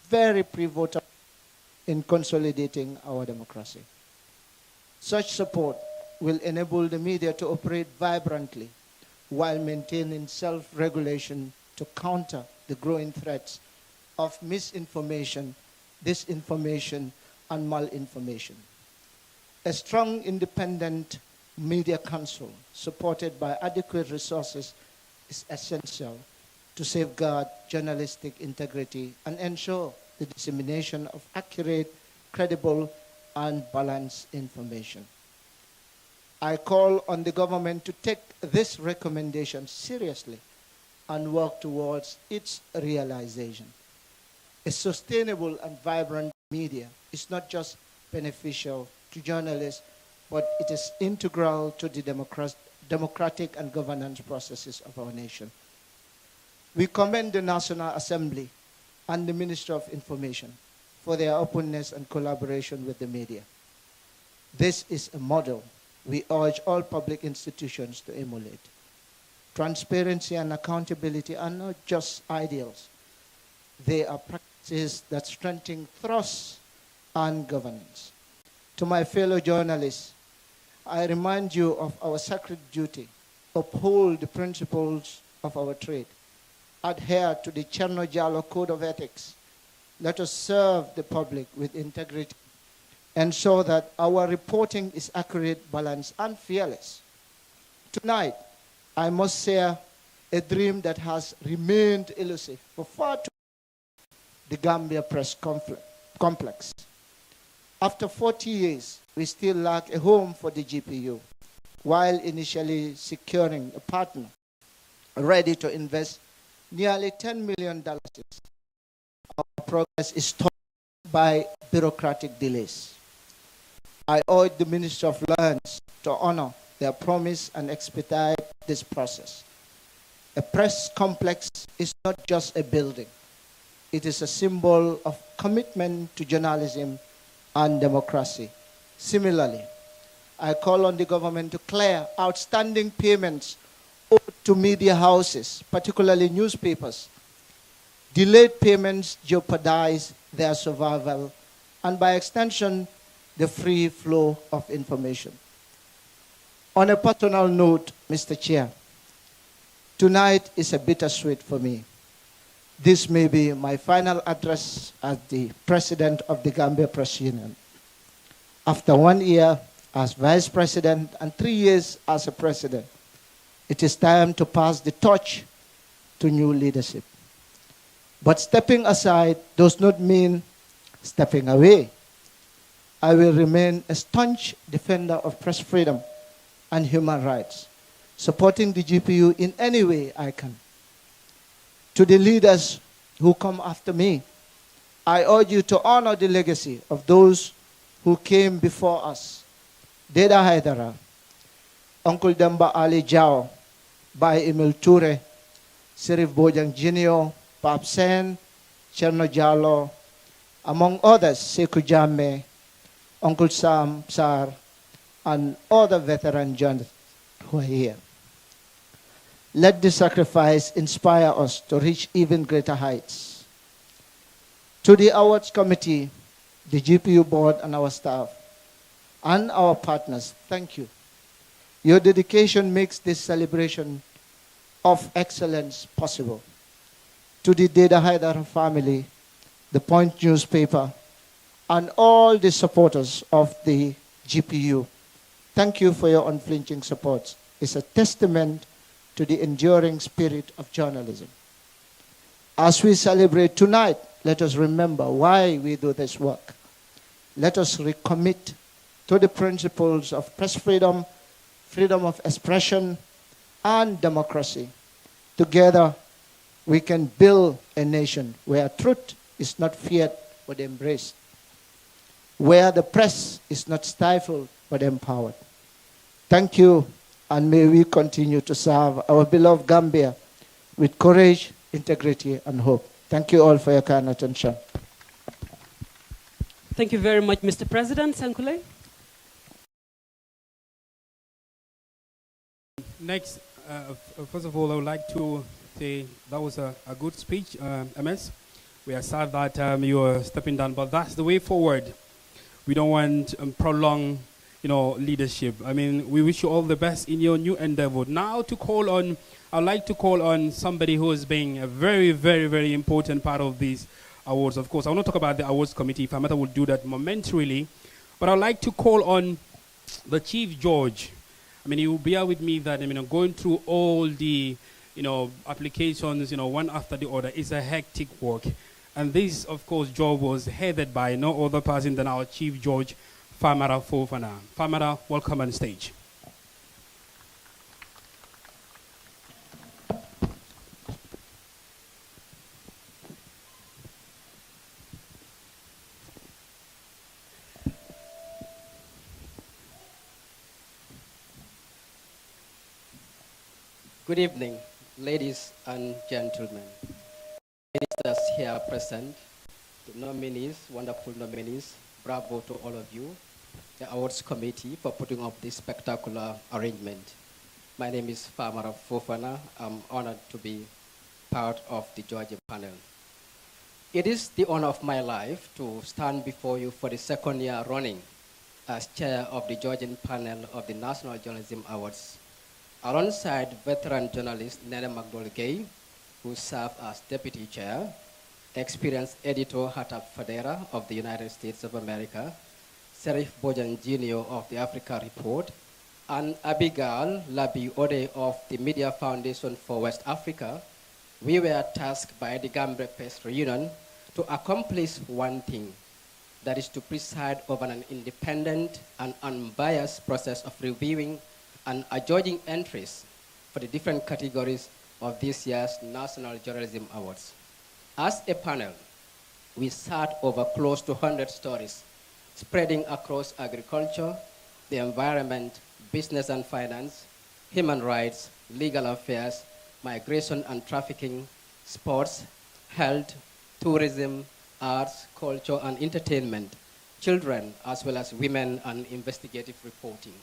very pivotal in consolidating our democracy. Such support will enable the media to operate vibrantly while maintaining self-regulation to counter the growing threats of misinformation, disinformation, and malinformation. A strong, independent media council supported by adequate resources is essential to safeguard journalistic integrity and ensure the dissemination of accurate, credible, and balanced information. I call on the government to take this recommendation seriously and work towards its realization. A sustainable and vibrant media is not just beneficial to journalists, but it is integral to the democratic and governance processes of our nation. We commend the National Assembly and the Ministry of Information for their openness and collaboration with the media. This is a model we urge all public institutions to emulate. Transparency and accountability are not just ideals. They are practices that strengthen trust and governance. To my fellow journalists, I remind you of our sacred duty: uphold the principles of our trade, adhere to the Cherno-Jallo Code of Ethics. Let us serve the public with integrity, ensure that our reporting is accurate, balanced, and fearless. Tonight, I must share a dream that has remained elusive for far too long: the Gambia Press Complex. After 40 years, we still lack a home for the GPU, while initially securing a partner ready to invest nearly $10 million. Our progress is stalled by bureaucratic delays. I urge the Ministry of Lands to honor their promise and expedite this process. A press complex is not just a building. It is a symbol of commitment to journalism and democracy. Similarly, I call on the government to clear outstanding payments owed to media houses, particularly newspapers. Delayed payments jeopardize their survival and, by extension, the free flow of information. On a personal note, Mr. Chair, tonight is a bittersweet for me. This may be my final address as the President of the Gambia Press Union. After 1 year as Vice President and 3 years as a President, it is time to pass the torch to new leadership. But stepping aside does not mean stepping away. I will remain a staunch defender of press freedom and human rights, supporting the GPU in any way I can. To the leaders who come after me, I urge you to honor the legacy of those who came before us: Deda Haidara, Uncle Demba Ali Jao, Bai Emil Ture, Serif Bojang Jr., Pap Sen, Cherno Jallo, among others, Sekou Jammeh, Uncle Sam Sar, and other veteran journalists who are here. Let this sacrifice inspire us to reach even greater heights. To the Awards Committee, the GPU board and our staff, and our partners, thank you. Your dedication makes this celebration of excellence possible. To the Deda Haidara family, the Point newspaper, and all the supporters of the GPU, thank you for your unflinching support. It's a testament to the enduring spirit of journalism. As we celebrate tonight, let us remember why we do this work. Let us recommit to the principles of press freedom, freedom of expression, and democracy. Together, we can build a nation where truth is not feared but embraced, where the press is not stifled but empowered. Thank you, and may we continue to serve our beloved Gambia with courage, integrity, and hope. Thank you all for your kind attention. Thank you very much, Mr. President. Sankule. Next, first of all, I would like to say that was a good speech, MS. We are sad that you are stepping down, but that's the way forward. We don't want prolonged, leadership. I mean, we wish you all the best in your new endeavor. Now I'd like to call on somebody who has been a very, very, very important part of these awards. Of course, I want to talk about the awards committee. If I matter, will do that momentarily. But I'd like to call on the Chief Judge. I mean, you will bear with me that, going through all the, applications, one after the other is a hectic work. And this, of course, job was headed by no other person than our Chief Judge, Famara Fofana. Famara, welcome on stage. Good evening, ladies and gentlemen. Ministers here present, the nominees, wonderful nominees, bravo to all of you, the awards committee for putting up this spectacular arrangement. My name is Famara Fofana. I'm honored to be part of the judging panel. It is the honor of my life to stand before you for the second year running as chair of the judging panel of the National Journalism Awards, alongside veteran journalist Nene McDowell-Gay, who served as deputy chair, experienced editor Hattab Fadera of the United States of America, Serif Bojan Jr. of the Africa Report, and Abigail Labi Ode of the Media Foundation for West Africa. We were tasked by the Gambia Press Union to accomplish one thing, that is to preside over an independent and unbiased process of reviewing and adjudging entries for the different categories of this year's National Journalism Awards. As a panel, we sat over close to 100 stories, spreading across agriculture, the environment, business and finance, human rights, legal affairs, migration and trafficking, sports, health, tourism, arts, culture and entertainment, children, as well as women and investigative reporting.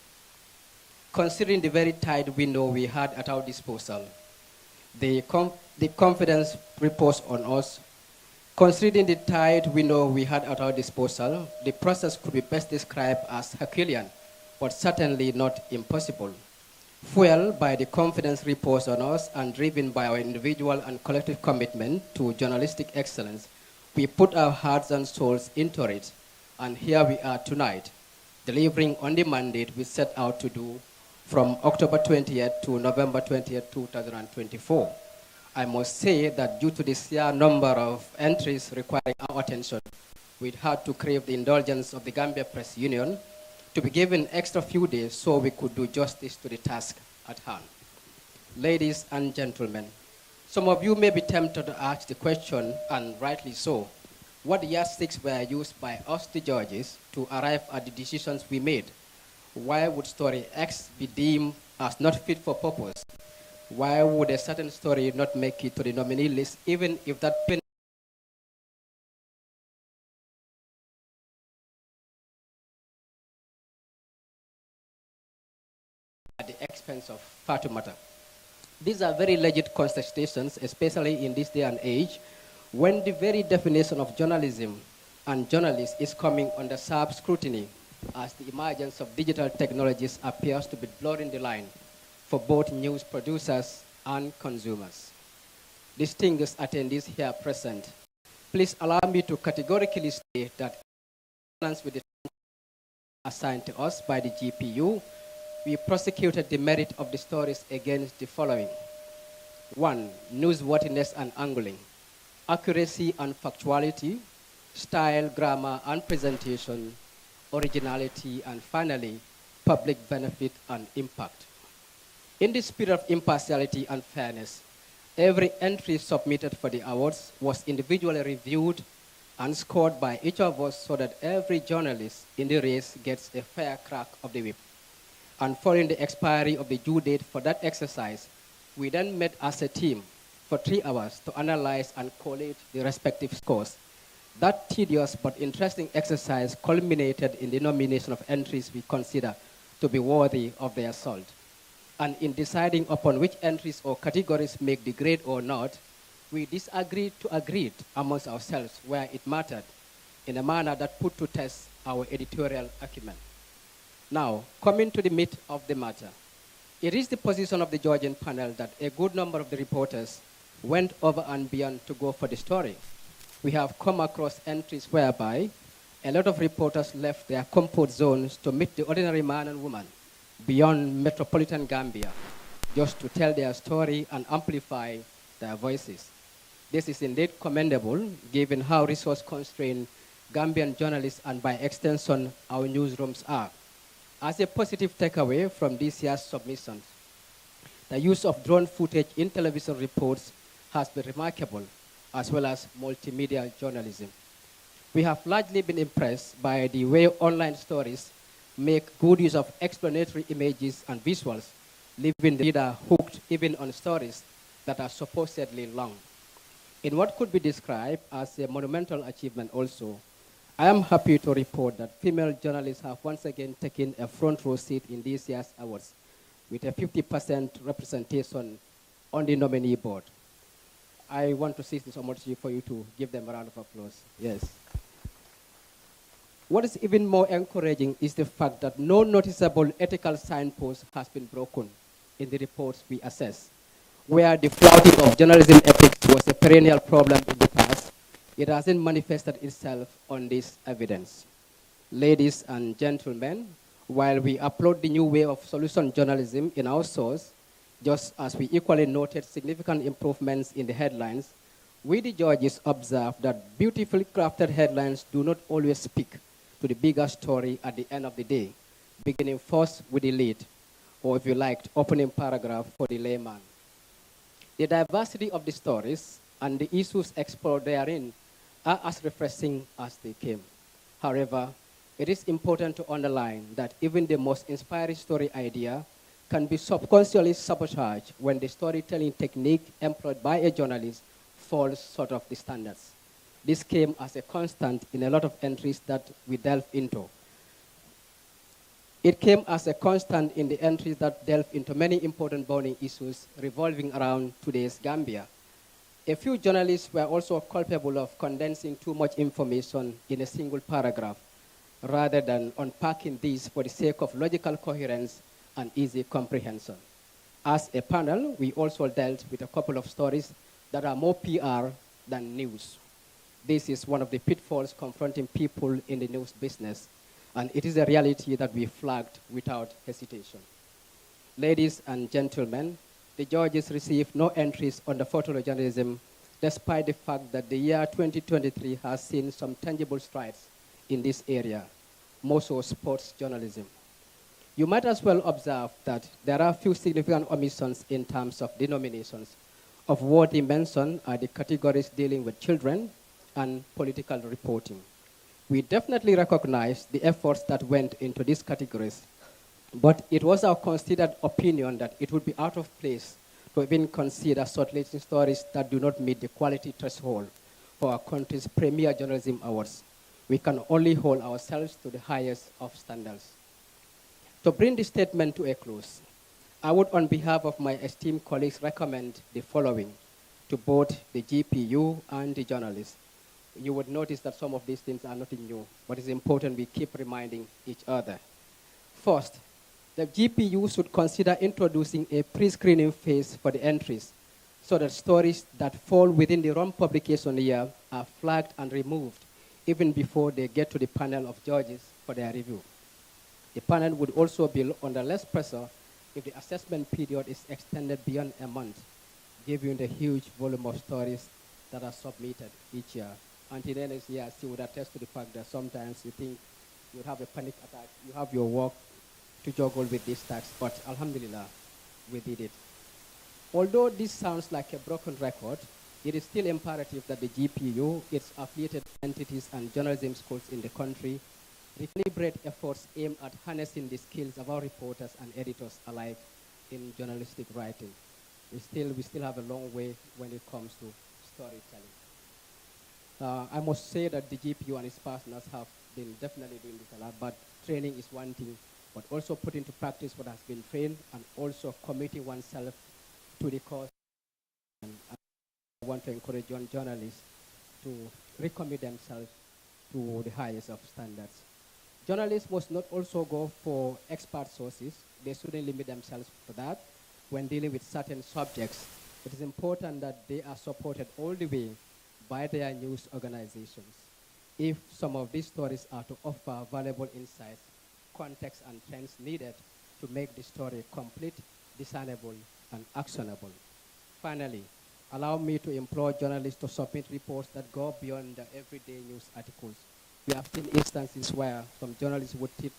Considering the very tight window we had at our disposal, the confidence reposed on us. Considering the tight window we had at our disposal, the process could be best described as Herculean, but certainly not impossible. Fueled by the confidence reposed on us and driven by our individual and collective commitment to journalistic excellence, we put our hearts and souls into it, and here we are tonight, delivering on the mandate we set out to do from October 20th to November 20th, 2024. I must say that due to the sheer number of entries requiring our attention, we had to crave the indulgence of the Gambia Press Union to be given extra few days so we could do justice to the task at hand. Ladies and gentlemen, some of you may be tempted to ask the question, and rightly so, what yardsticks were used by us, the judges, to arrive at the decisions we made? Why would story X be deemed as not fit for purpose? Why would a certain story not make it to the nominee list, even if that pen at the expense of Fatoumata? These are very legit contestations, especially in this day and age, when the very definition of journalism and journalist is coming under sharp scrutiny, as the emergence of digital technologies appears to be blurring the line for both news producers and consumers. Distinguished attendees here present, please allow me to categorically state that in accordance with the assigned to us by the GPU, we prosecuted the merit of the stories against the following. 1. Newsworthiness and angling, accuracy and factuality, style, grammar and presentation, originality, and finally, public benefit and impact. In the spirit of impartiality and fairness, every entry submitted for the awards was individually reviewed and scored by each of us so that every journalist in the race gets a fair crack of the whip. And following the expiry of the due date for that exercise, we then met as a team for 3 hours to analyze and collate the respective scores. That tedious but interesting exercise culminated in the nomination of entries we consider to be worthy of their salt. And in deciding upon which entries or categories make the grade or not, We disagreed to agree amongst ourselves where it mattered in a manner that put to test our editorial acumen. Now, coming to the meat of the matter, it is the position of the Georgian panel that a good number of the reporters went over and beyond to go for the story. We have come across entries whereby a lot of reporters left their comfort zones to meet the ordinary man and woman beyond metropolitan Gambia, just to tell their story and amplify their voices. This is indeed commendable, given how resource-constrained Gambian journalists and by extension our newsrooms are. As a positive takeaway from this year's submissions, the use of drone footage in television reports has been remarkable, as well as multimedia journalism. We have largely been impressed by the way online stories make good use of explanatory images and visuals, leaving the reader hooked even on stories that are supposedly long. In what could be described as a monumental achievement also, I am happy to report that female journalists have once again taken a front row seat in this year's awards, with a 50% representation on the nominee board. I want to seize this opportunity for you to give them a round of applause. Yes. What is even more encouraging is the fact that no noticeable ethical signpost has been broken in the reports we assess. Where the flouting of journalism ethics was a perennial problem in the past, it hasn't manifested itself on this evidence. Ladies and gentlemen, while we upload the new way of solution journalism in our source, just as we equally noted significant improvements in the headlines, we the judges observe that beautifully crafted headlines do not always speak to the bigger story at the end of the day, beginning first with the lead, or if you liked, opening paragraph for the layman. The diversity of the stories and the issues explored therein are as refreshing as they came. However, it is important to underline that even the most inspiring story idea can be subconsciously sabotaged when the storytelling technique employed by a journalist falls short of the standards. This came as a constant in a lot of entries that we delve into. It came as a constant in the entries that delve into many important burning issues revolving around today's Gambia. A few journalists were also culpable of condensing too much information in a single paragraph, rather than unpacking these for the sake of logical coherence and easy comprehension. As a panel, we also dealt with a couple of stories that are more PR than news. This is one of the pitfalls confronting people in the news business, and it is a reality that we flagged without hesitation. Ladies and gentlemen, the judges received no entries on the photojournalism, despite the fact that the year 2023 has seen some tangible strides in this area, more so sports journalism. You might as well observe that there are few significant omissions in terms of denominations. Of worthy mention are the categories dealing with children and political reporting. We definitely recognize the efforts that went into these categories, but it was our considered opinion that it would be out of place to even consider shortlisting stories that do not meet the quality threshold for our country's premier journalism awards. We can only hold ourselves to the highest of standards. To bring this statement to a close, I would, on behalf of my esteemed colleagues, recommend the following to both the GPU and the journalists. You would notice that some of these things are nothing new, but it's important we keep reminding each other. First, the GPU should consider introducing a pre-screening phase for the entries so that stories that fall within the wrong publication year are flagged and removed even before they get to the panel of judges for their review. The panel would also be under less pressure if the assessment period is extended beyond a month, given the huge volume of stories that are submitted each year. Until the next year, she would attest to the fact that sometimes you think you have a panic attack, you have your work to juggle with this tax, but alhamdulillah, we did it. Although this sounds like a broken record, it is still imperative that the GPU, its affiliated entities, and journalism schools in the country recalibrate efforts aimed at harnessing the skills of our reporters and editors alike in journalistic writing. We still have a long way when it comes to storytelling. I must say that the GPU and its partners have been definitely doing this a lot, but training is one thing, but also put into practice what has been trained and also committing oneself to the cause and want to encourage journalists to recommit themselves to the highest of standards. Journalists must not also go for expert sources. They shouldn't limit themselves to that. When dealing with certain subjects, it is important that they are supported all the way by their news organizations. If some of these stories are to offer valuable insights, context, and trends needed to make the story complete, discernible, and actionable. Finally, allow me to implore journalists to submit reports that go beyond the everyday news articles. We have seen instances where some journalists would tip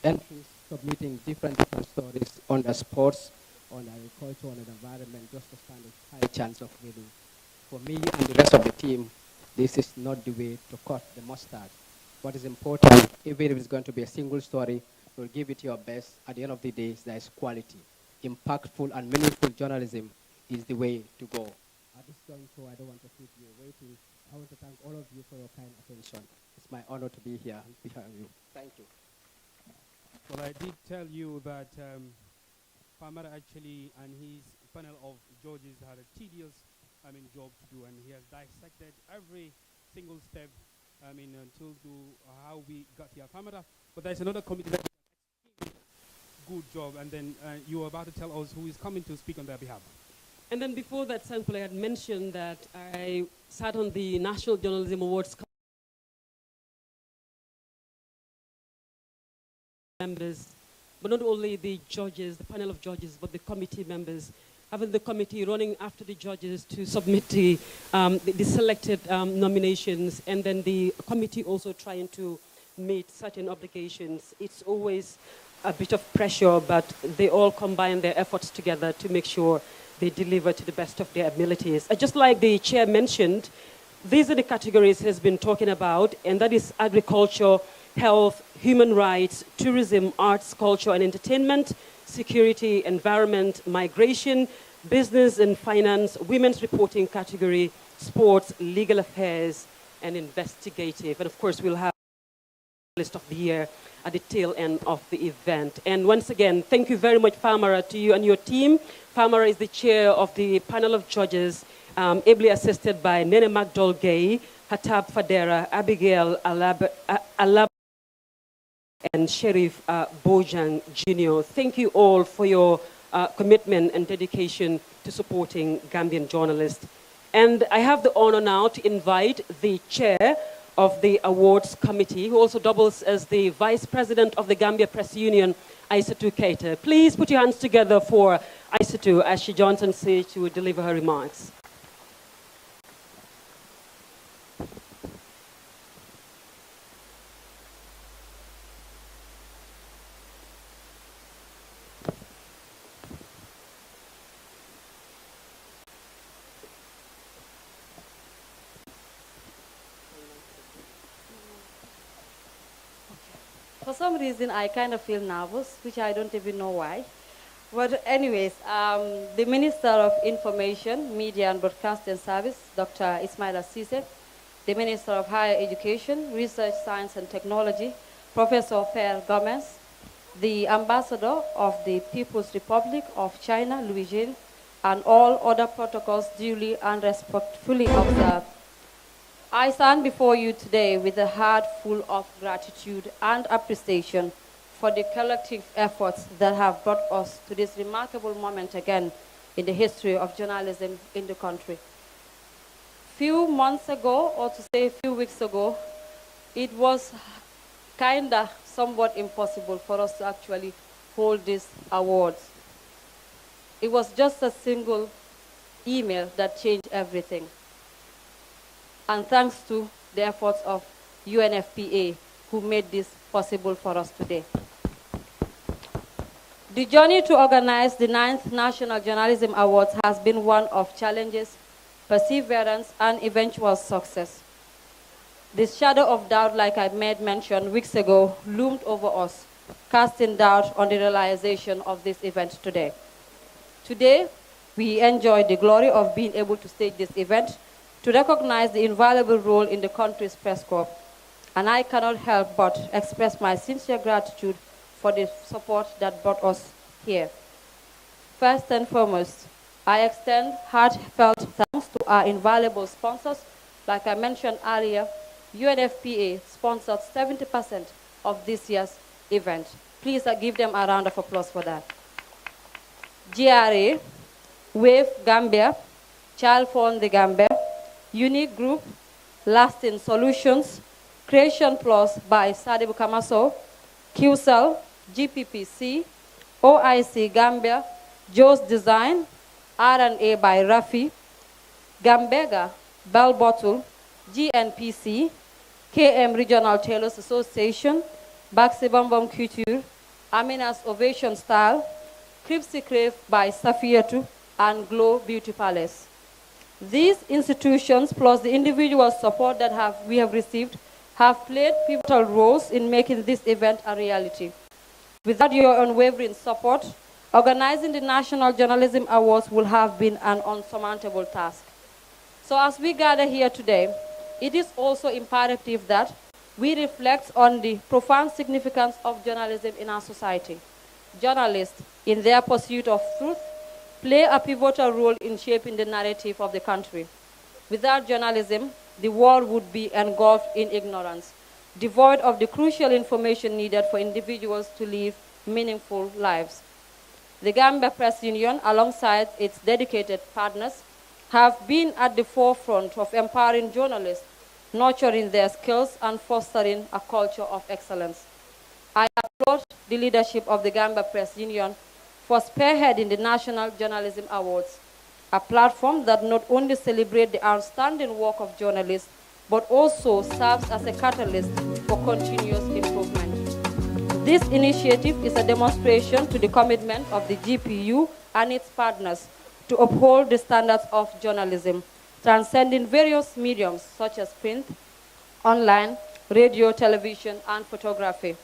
entries submitting different stories on the sports, on agriculture, on the environment, just to stand a high chance of winning. For me and the rest of the team, this is not the way to cut the mustard. What is important, even if it's going to be a single story, you'll give it your best. At the end of the day, there is quality. Impactful and meaningful journalism is the way to go. At this juncture, I don't want to keep you waiting. I want to thank all of you for your kind attention. It's my honor to be here behind you. Thank you. Well, I did tell you that Farmer actually and his panel of judges had a tedious job to do, and he has dissected every single step until to how we got here. Farmer, but there's another committee that did a good job, and then you were about to tell us who is coming to speak on their behalf. And then before that, Sankule had mentioned that I sat on the National Journalism Awards members, but not only the judges, the panel of judges, but the committee members, having the committee running after the judges to submit the selected nominations, and then the committee also trying to meet certain obligations. It's always a bit of pressure, but they all combine their efforts together to make sure they deliver to the best of their abilities. Just like the chair mentioned, these are the categories he's been talking about, and that is agriculture, health, human rights, tourism, arts, culture and entertainment, security, environment, migration, business and finance, women's reporting category, sports, legal affairs, and investigative. And of course, we'll have a list of the year at the tail end of the event. And once again, thank you very much, Famara, to you and your team. Famara is the chair of the panel of judges, ably assisted by Nene McDowell-Gay, Hatab Fadera, Abigail Alab, and Sheriff Bojang Jr. Thank you all for your commitment and dedication to supporting Gambian journalists. And I have the honor now to invite the chair of the awards committee, who also doubles as the vice president of the Gambia Press Union, Aissatou Keita. Please put your hands together for Aissatou as she joins on stage to deliver her remarks. For some reason, I kind of feel nervous, which I don't even know why. But anyways, the Minister of Information, Media and Broadcasting Service, Dr. Ismaila Cisse, the Minister of Higher Education, Research, Science and Technology, Professor Fair Gomez, the Ambassador of the People's Republic of China, Louis Jin, and all other protocols duly and respectfully observed. I stand before you today with a heart full of gratitude and appreciation for the collective efforts that have brought us to this remarkable moment again in the history of journalism in the country. Few months ago, or to say a few weeks ago, it was kinda somewhat impossible for us to actually hold these awards. It was just a single email that changed everything. And thanks to the efforts of UNFPA, who made this possible for us today. The journey to organize the 9th National Journalism Awards has been one of challenges, perseverance, and eventual success. This shadow of doubt, like I made mention weeks ago, loomed over us, casting doubt on the realization of this event today. Today, we enjoy the glory of being able to stage this event to recognize the invaluable role in the country's press corps. And I cannot help but express my sincere gratitude for the support that brought us here. First and foremost, I extend heartfelt thanks to our invaluable sponsors. Like I mentioned earlier, UNFPA sponsored 70% of this year's event. Please give them a round of applause for that. GRA, Wave Gambia, Child Fund the Gambia, Unique Group, Lasting Solutions, Creation Plus by Sadibu Kamaso, QCell, GPPC, OIC Gambia, Joe's Design, R&A by Rafi, Gambega, Bell Bottle, GNPC, KM Regional Tailors Association, Baxi Bambam Couture, Amina's Ovation Style, Cripsy Crave by Safiatu, and Glow Beauty Palace. These institutions, plus the individual support that we have received, have played pivotal roles in making this event a reality. Without your unwavering support, organizing the National Journalism Awards would have been an unsurmountable task. So as we gather here today, it is also imperative that we reflect on the profound significance of journalism in our society. Journalists, in their pursuit of truth, play a pivotal role in shaping the narrative of the country. Without journalism, the world would be engulfed in ignorance, devoid of the crucial information needed for individuals to live meaningful lives. The Gambia Press Union, alongside its dedicated partners, have been at the forefront of empowering journalists, nurturing their skills, and fostering a culture of excellence. I applaud the leadership of the Gambia Press Union for spearheading the National Journalism Awards, a platform that not only celebrates the outstanding work of journalists, but also serves as a catalyst for continuous improvement. This initiative is a demonstration to the commitment of the GPU and its partners to uphold the standards of journalism, transcending various mediums such as print, online, radio, television, and photography.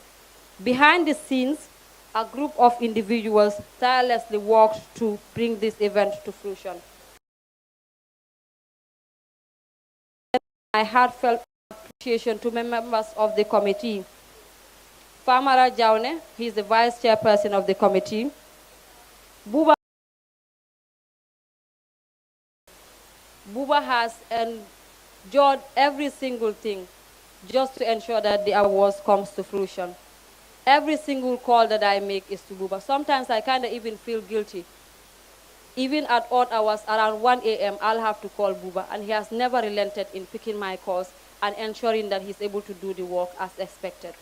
Behind the scenes, a group of individuals tirelessly worked to bring this event to fruition. My heartfelt appreciation to members of the committee. Famara Jaune, he is the vice chairperson of the committee. Buba has endured every single thing just to ensure that the awards comes to fruition. Every single call that I make is to Buba. Sometimes I kind of even feel guilty. Even at odd hours around 1 a.m., I'll have to call Buba, and he has never relented in picking my calls and ensuring that he's able to do the work as expected.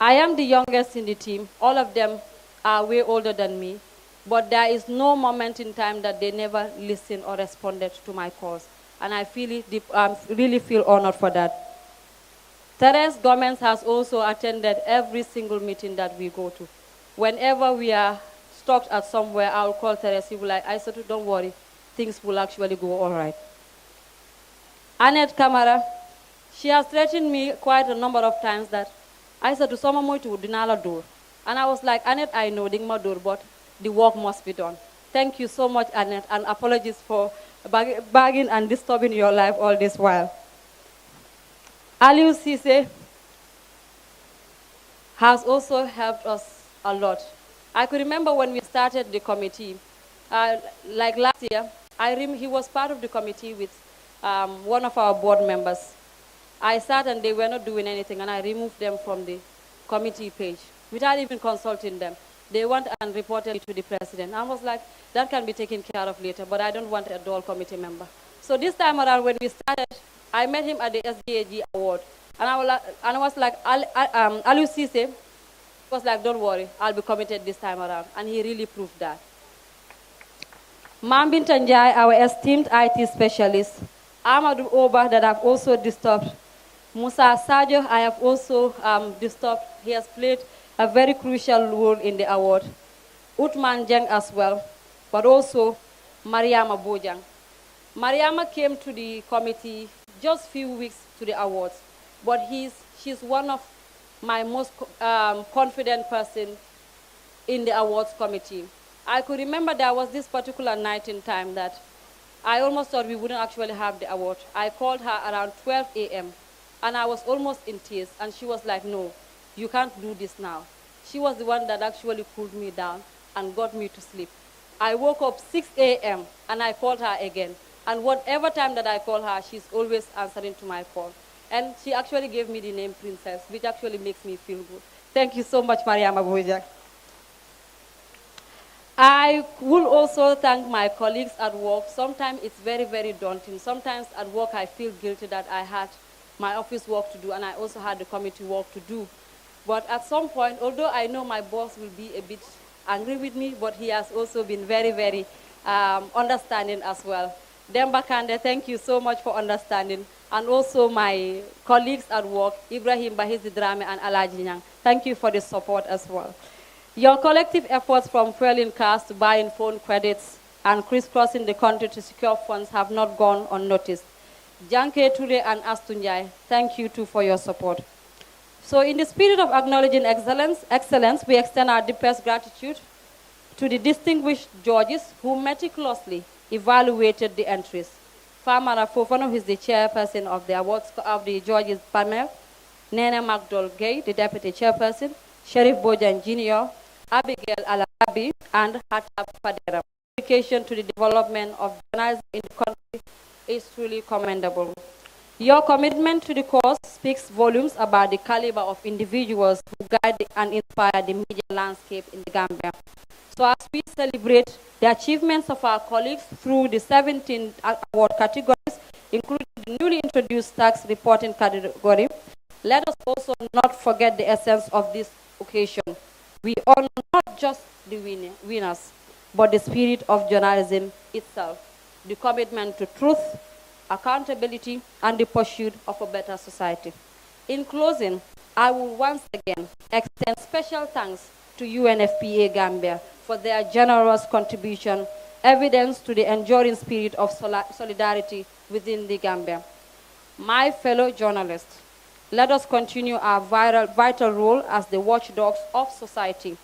I am the youngest in the team. All of them are way older than me, but there is no moment in time that they never listened or responded to my calls, and I really feel honored for that. Teres Gomez has also attended every single meeting that we go to. Whenever we are stuck at somewhere, I'll call Teres. He will like, Aissatou, don't worry. Things will actually go all right. Annette Kamara, she has threatened me quite a number of times that Aissatou, sama moytu dinala door. And I was like, Annette, I know, ding ma door, but the work must be done. Thank you so much, Annette, and apologies for bagging and disturbing your life all this while. Aliou Cisse has also helped us a lot. I could remember when we started the committee, like last year, he was part of the committee with one of our board members. I sat and they were not doing anything, and I removed them from the committee page without even consulting them. They went and reported it to the president. I was like, that can be taken care of later, but I don't want a dual committee member. So this time around, when we started, I met him at the SDAG award, and I was like, Aliou Cisse was like, don't worry, I'll be committed this time around, and he really proved that. Mambin Tanjai, our esteemed IT specialist, Amadou Oba, that I've also disturbed, Musa Sadio, I have also disturbed. He has played a very crucial role in the award. Utman Jeng as well, but also Mariama Bojang. Mariama came to the committee just a few weeks to the awards, but she's one of my most confident person in the awards committee. I could remember there was this particular night in time that I almost thought we wouldn't actually have the award. I called her around 12 a.m. and I was almost in tears, and she was like, no, you can't do this now. She was the one that actually cooled me down and got me to sleep. I woke up 6 a.m. and I called her again. And whatever time that I call her, she's always answering to my call. And she actually gave me the name Princess, which actually makes me feel good. Thank you so much, Mariam Abujak. I will also thank my colleagues at work. Sometimes it's very, very daunting. Sometimes at work I feel guilty that I had my office work to do and I also had the committee work to do. But at some point, although I know my boss will be a bit angry with me, but he has also been very, very understanding as well. Demba Kande, thank you so much for understanding. And also my colleagues at work, Ibrahim Bahizi Drame and Alaji Nyang. Thank you for the support as well. Your collective efforts from fueling cars to buying phone credits and crisscrossing the country to secure funds have not gone unnoticed. Janke Ture and Astunjai, thank you too for your support. So in the spirit of acknowledging excellence, we extend our deepest gratitude to the distinguished judges who meticulously evaluated the entries. Famara Fofano, who is the chairperson of the awards of the judges panel, Nene Magdol Gay, the deputy chairperson, Sheriff Bojan Jr., Abigail Alabi, and Hatab Fadera. Dedication to the development of journalism in the country is truly commendable. Your commitment to the cause speaks volumes about the caliber of individuals who guide and inspire the media landscape in the Gambia. So as we celebrate the achievements of our colleagues through the 17 award categories, including the newly introduced tax reporting category, let us also not forget the essence of this occasion. We honor not just the winners, but the spirit of journalism itself, the commitment to truth, accountability, and the pursuit of a better society. In closing, I will once again extend special thanks to UNFPA Gambia for their generous contribution, evidence to the enduring spirit of solidarity within the Gambia. My fellow journalists, let us continue our vital role as the watchdogs of society.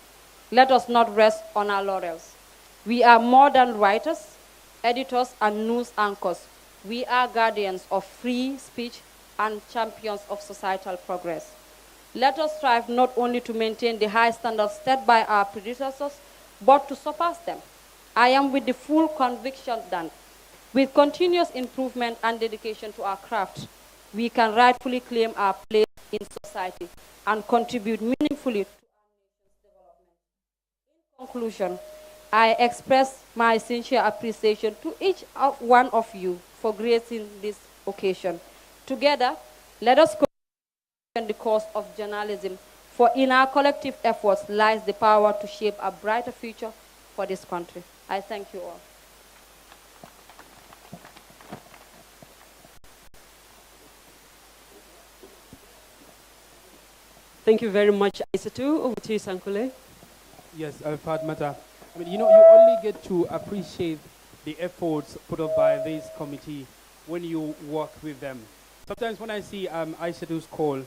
Let us not rest on our laurels. We are more than writers, editors, and news anchors. We are guardians of free speech and champions of societal progress. Let us strive not only to maintain the high standards set by our predecessors, but to surpass them. I am with the full conviction that with continuous improvement and dedication to our craft, we can rightfully claim our place in society and contribute meaningfully to our nation's development. In conclusion, I express my sincere appreciation to each one of you for gracing this occasion. Together, let us continue the cause of journalism, for in our collective efforts lies the power to shape a brighter future for this country. I thank you all. Thank you very much, Aissatou. Over to you, Sankule. Yes, Fatmata. I mean, you know, you only get to appreciate the efforts put up by this committee when you work with them. Sometimes when I see Aissatou's call,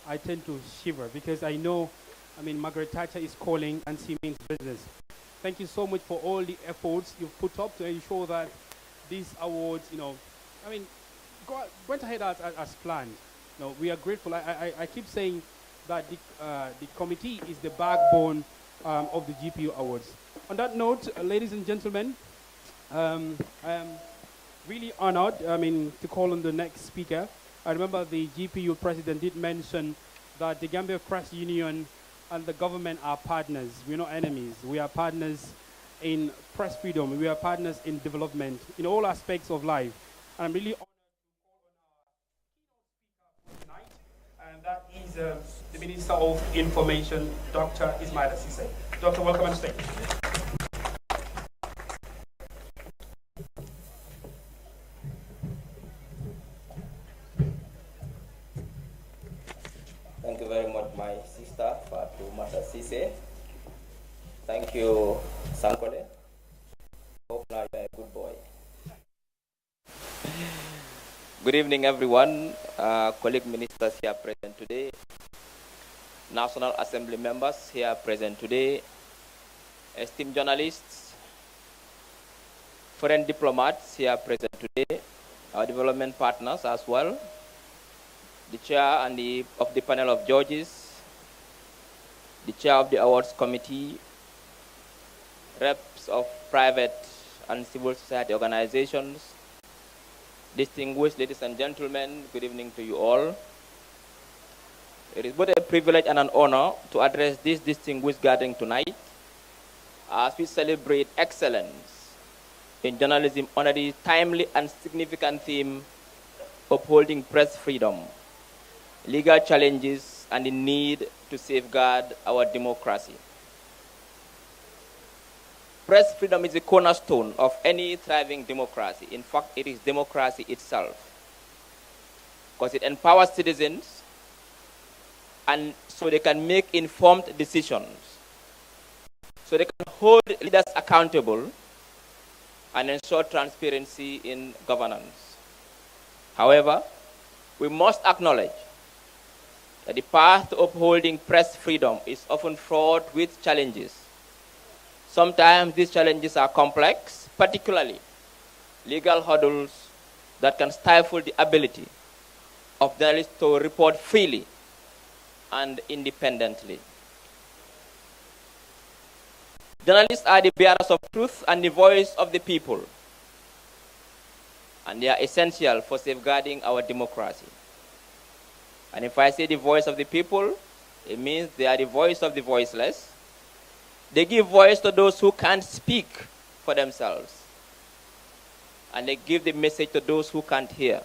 I tend to shiver because I know, I mean, Margaret Thatcher is calling and she means business. Thank you so much for all the efforts you've put up to ensure that these awards, you know, I mean, went ahead as planned. You know, we are grateful. I keep saying that the committee is the backbone of the GPU Awards. On that note, ladies and gentlemen, I am really honored, to call on the next speaker. I remember the GPU president did mention that the Gambia Press Union and the government are partners. We're not enemies. We are partners in press freedom. We are partners in development, in all aspects of life. And I'm really honored to call on our keynote speaker tonight, and that is the Minister of Information, Dr. Ismaila Ceesay. Doctor, welcome on stage. Thank you very much, my sister, Fatou Ceesay. Thank you, Sankole. Hope now you're a good boy. Good evening, everyone. Colleague ministers here present today, National Assembly members here present today, esteemed journalists, foreign diplomats here present today, our development partners as well, the chair of the panel of judges, the chair of the awards committee, reps of private and civil society organizations, distinguished ladies and gentlemen, good evening to you all. It is both a privilege and an honor to address this distinguished gathering tonight as we celebrate excellence in journalism under the timely and significant theme upholding press freedom, legal challenges, and the need to safeguard our democracy. Press freedom is the cornerstone of any thriving democracy. In fact, it is democracy itself, because it empowers citizens and so they can make informed decisions, so they can hold leaders accountable and ensure transparency in governance. However, we must acknowledge that the path to upholding press freedom is often fraught with challenges. Sometimes these challenges are complex, particularly legal hurdles that can stifle the ability of journalists to report freely and independently. Journalists are the bearers of truth and the voice of the people, and they are essential for safeguarding our democracy. And if I say the voice of the people, it means they are the voice of the voiceless. They give voice to those who can't speak for themselves, and they give the message to those who can't hear.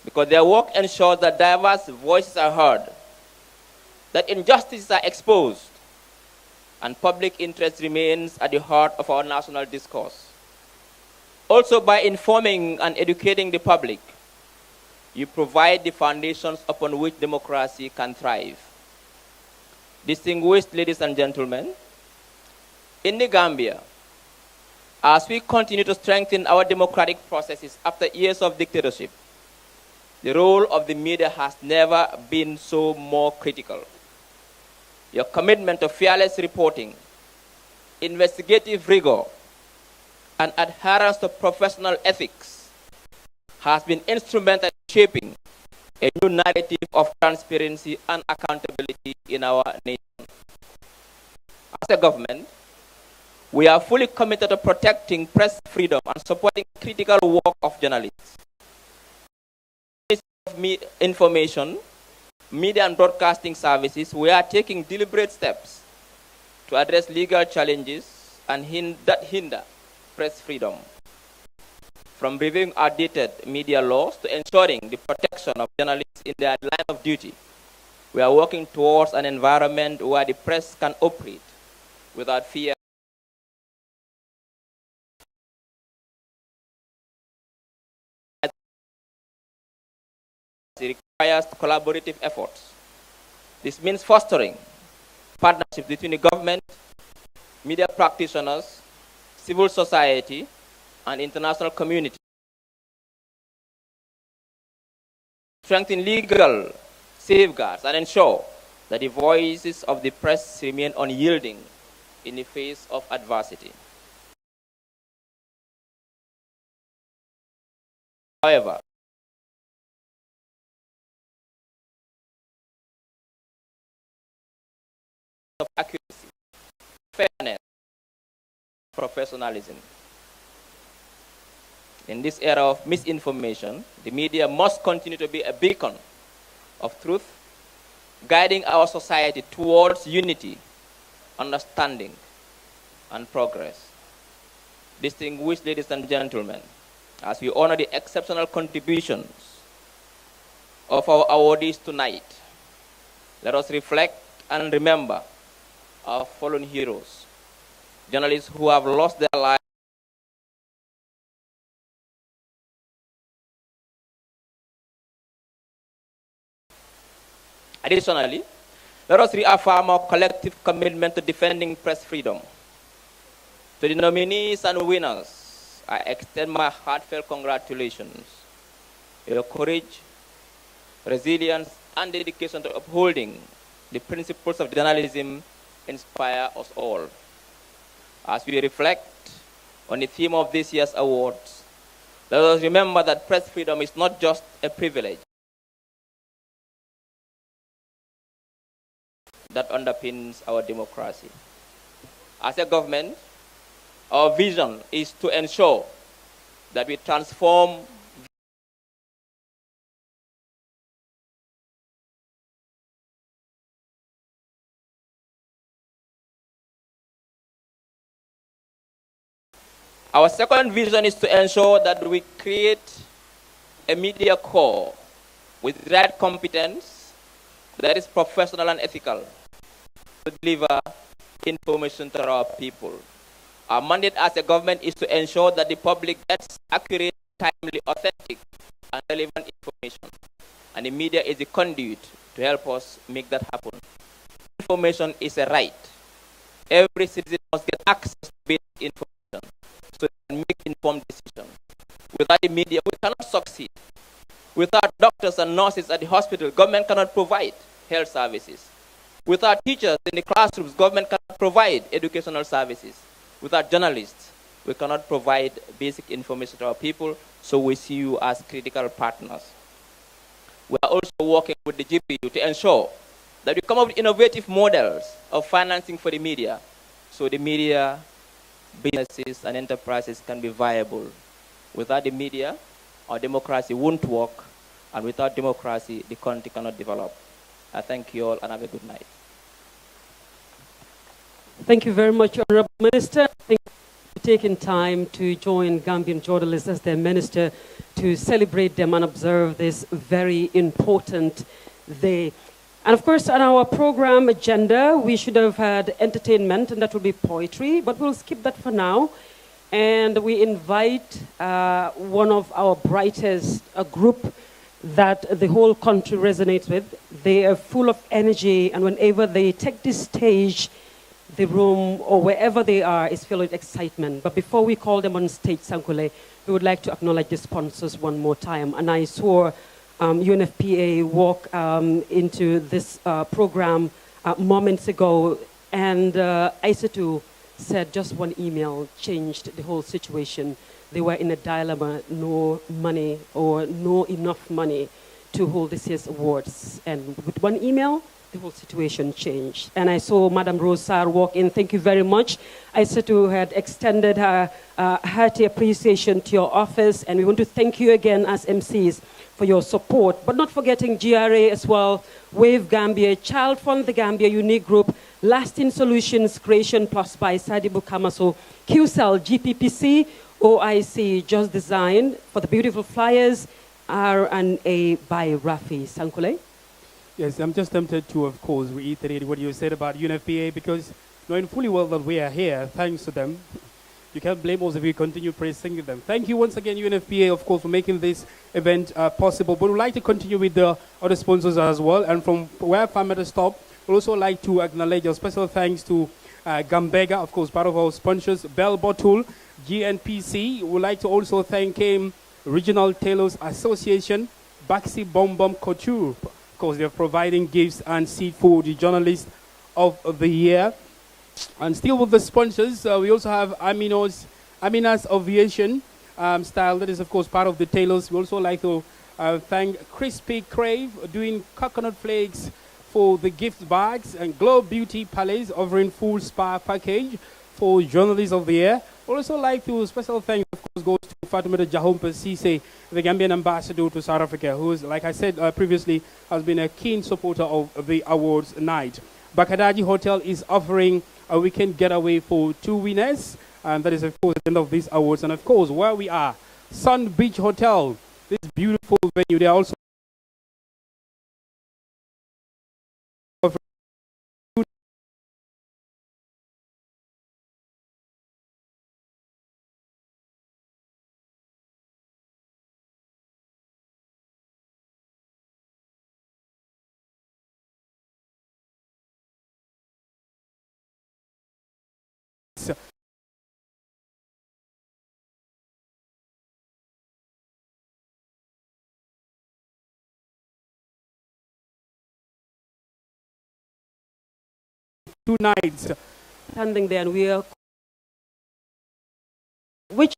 Because their work ensures that diverse voices are heard, that injustices are exposed, and public interest remains at the heart of our national discourse. Also, by informing and educating the public, you provide the foundations upon which democracy can thrive. Distinguished ladies and gentlemen, in the Gambia, as we continue to strengthen our democratic processes after years of dictatorship, the role of the media has never been so more critical. Your commitment to fearless reporting, investigative rigor, and adherence to professional ethics has been instrumental in shaping a new narrative of transparency and accountability in our nation. As a government, we are fully committed to protecting press freedom and supporting critical work of journalists. Of information, media and broadcasting services, we are taking deliberate steps to address legal challenges and that hinder press freedom. From reviewing outdated media laws to ensuring the protection of journalists in their line of duty, we are working towards an environment where the press can operate without fear. It requires collaborative efforts. This means fostering partnerships between the government, media practitioners, civil society, and international community. Strengthen legal safeguards and ensure that the voices of the press remain unyielding in the face of adversity. However, of accuracy, fairness, professionalism. In this era of misinformation, the media must continue to be a beacon of truth, guiding our society towards unity, understanding, and progress. Distinguished ladies and gentlemen, as we honor the exceptional contributions of our awardees tonight, let us reflect and remember our fallen heroes, journalists who have lost their lives. Additionally, let us reaffirm our collective commitment to defending press freedom. To the nominees and winners, I extend my heartfelt congratulations. Your courage, resilience, and dedication to upholding the principles of journalism inspire us all. As we reflect on the theme of this year's awards, let us remember that press freedom is not just a privilege that underpins our democracy. As a government, Our vision is to ensure that we transform Our second vision is to ensure that we create a media core with right competence that is professional and ethical to deliver information to our people. Our mandate as a government is to ensure that the public gets accurate, timely, authentic, and relevant information. And the media is the conduit to help us make that happen. Information is a right. Every citizen must get access to basic information so they can make informed decisions. Without the media, we cannot succeed. Without doctors and nurses at the hospital, government cannot provide health services. Without teachers in the classrooms, government cannot provide educational services. Without journalists, we cannot provide basic information to our people, so we see you as critical partners. We are also working with the GPU to ensure that we come up with innovative models of financing for the media, so the media, businesses, and enterprises can be viable. Without the media, our democracy won't work, and without democracy, the country cannot develop. I thank you all, and have a good night. Thank you very much, Honorable Minister. Thank you for taking time to join Gambian journalists as their minister to celebrate them and observe this very important day. And of course, on our program agenda, we should have had entertainment, and that will be poetry, but we'll skip that for now. And we invite one of our brightest, a group that the whole country resonates with. They are full of energy, and whenever they take this stage, the room or wherever they are is filled with excitement. But before we call them on stage, Sankule, we would like to acknowledge the sponsors one more time. And I saw UNFPA walk into this program moments ago, and Aissatou said just one email changed the whole situation. They were in a dilemma, no money or no enough money to hold this year's awards. And with one email, the whole situation changed. And I saw Madam Rosar walk in. Thank you very much. Aissatou had extended her hearty appreciation to your office, and we want to thank you again as MCs for your support. But not forgetting GRA as well, Wave Gambia, Child Fund the Gambia Unique Group, Lasting Solutions Creation Plus by Sadibu Kamaso, QCell, GPPC, OIC, Just Design for the beautiful flyers, R&A by Rafi. Sankule? Yes, I'm just tempted to, of course, reiterate what you said about UNFPA, because knowing fully well that we are here, thanks to them, you can't blame us if we continue praising them. Thank you once again, UNFPA, of course, for making this event possible. But we'd like to continue with the other sponsors as well. And from where Family Stop, we'd also like to acknowledge a special thanks to Gambega, of course, part of our sponsors, Bell Bottle, GNPC. We'd like to also thank Regional Tailors Association, Baxi Bom Bom Couture. Of course, they're providing gifts and seed for the journalist of the year. And still with the sponsors, we also have Amina's Aviation Style. That is, of course, part of the tailors. We also like to thank Crispy Crave, doing coconut flakes for the gift bags, and Glow Beauty Palace offering full spa package for journalists of the year. We also like to special thanks, of course, goes to Fatimata Jahumpa Sise, the Gambian ambassador to South Africa, who is, like I said previously, has been a keen supporter of the awards night. Bakadaji Hotel is offering a weekend getaway for 2 winners, and that is, of course, the end of these awards. And of course, where we are, Sun Beach Hotel, this beautiful venue, they are also two nights Standing there, and we are, which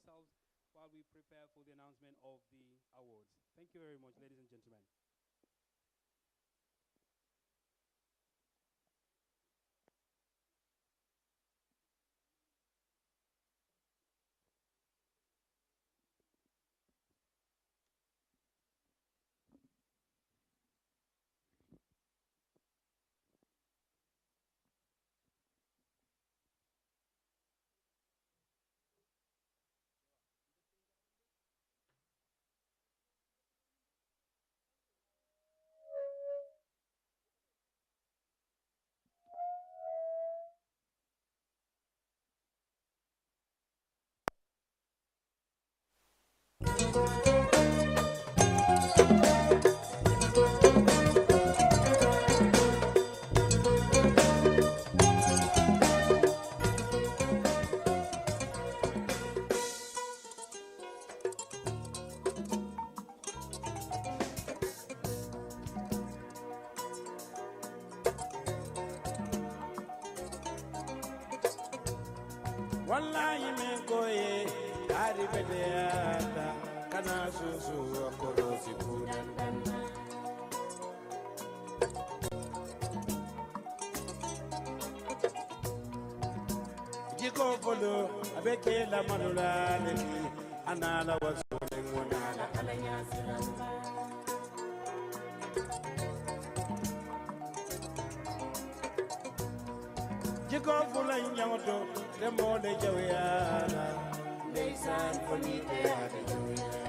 yourselves while we prepare for the announcement of the awards. Thank you very much, ladies and gentlemen. Wallahi men koye ari bedeata kana susu akorosi kudan jiko folo abeke la manula leki anala wasole ngona alanya silamba jiko folo nyamoto demole jawyana ndeysaan fonite ade jawyana.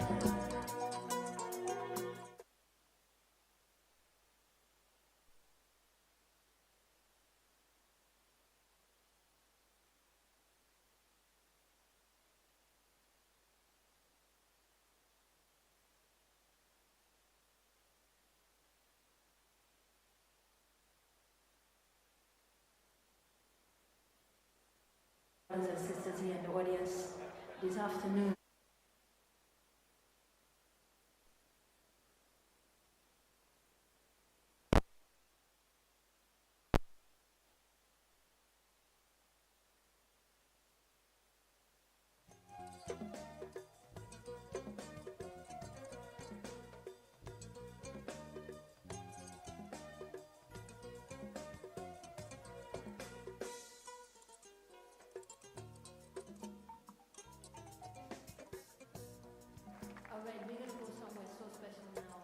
Brothers and sisters here in the audience this afternoon. All right, we're going to go somewhere so special now,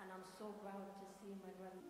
and I'm so proud to see my brother.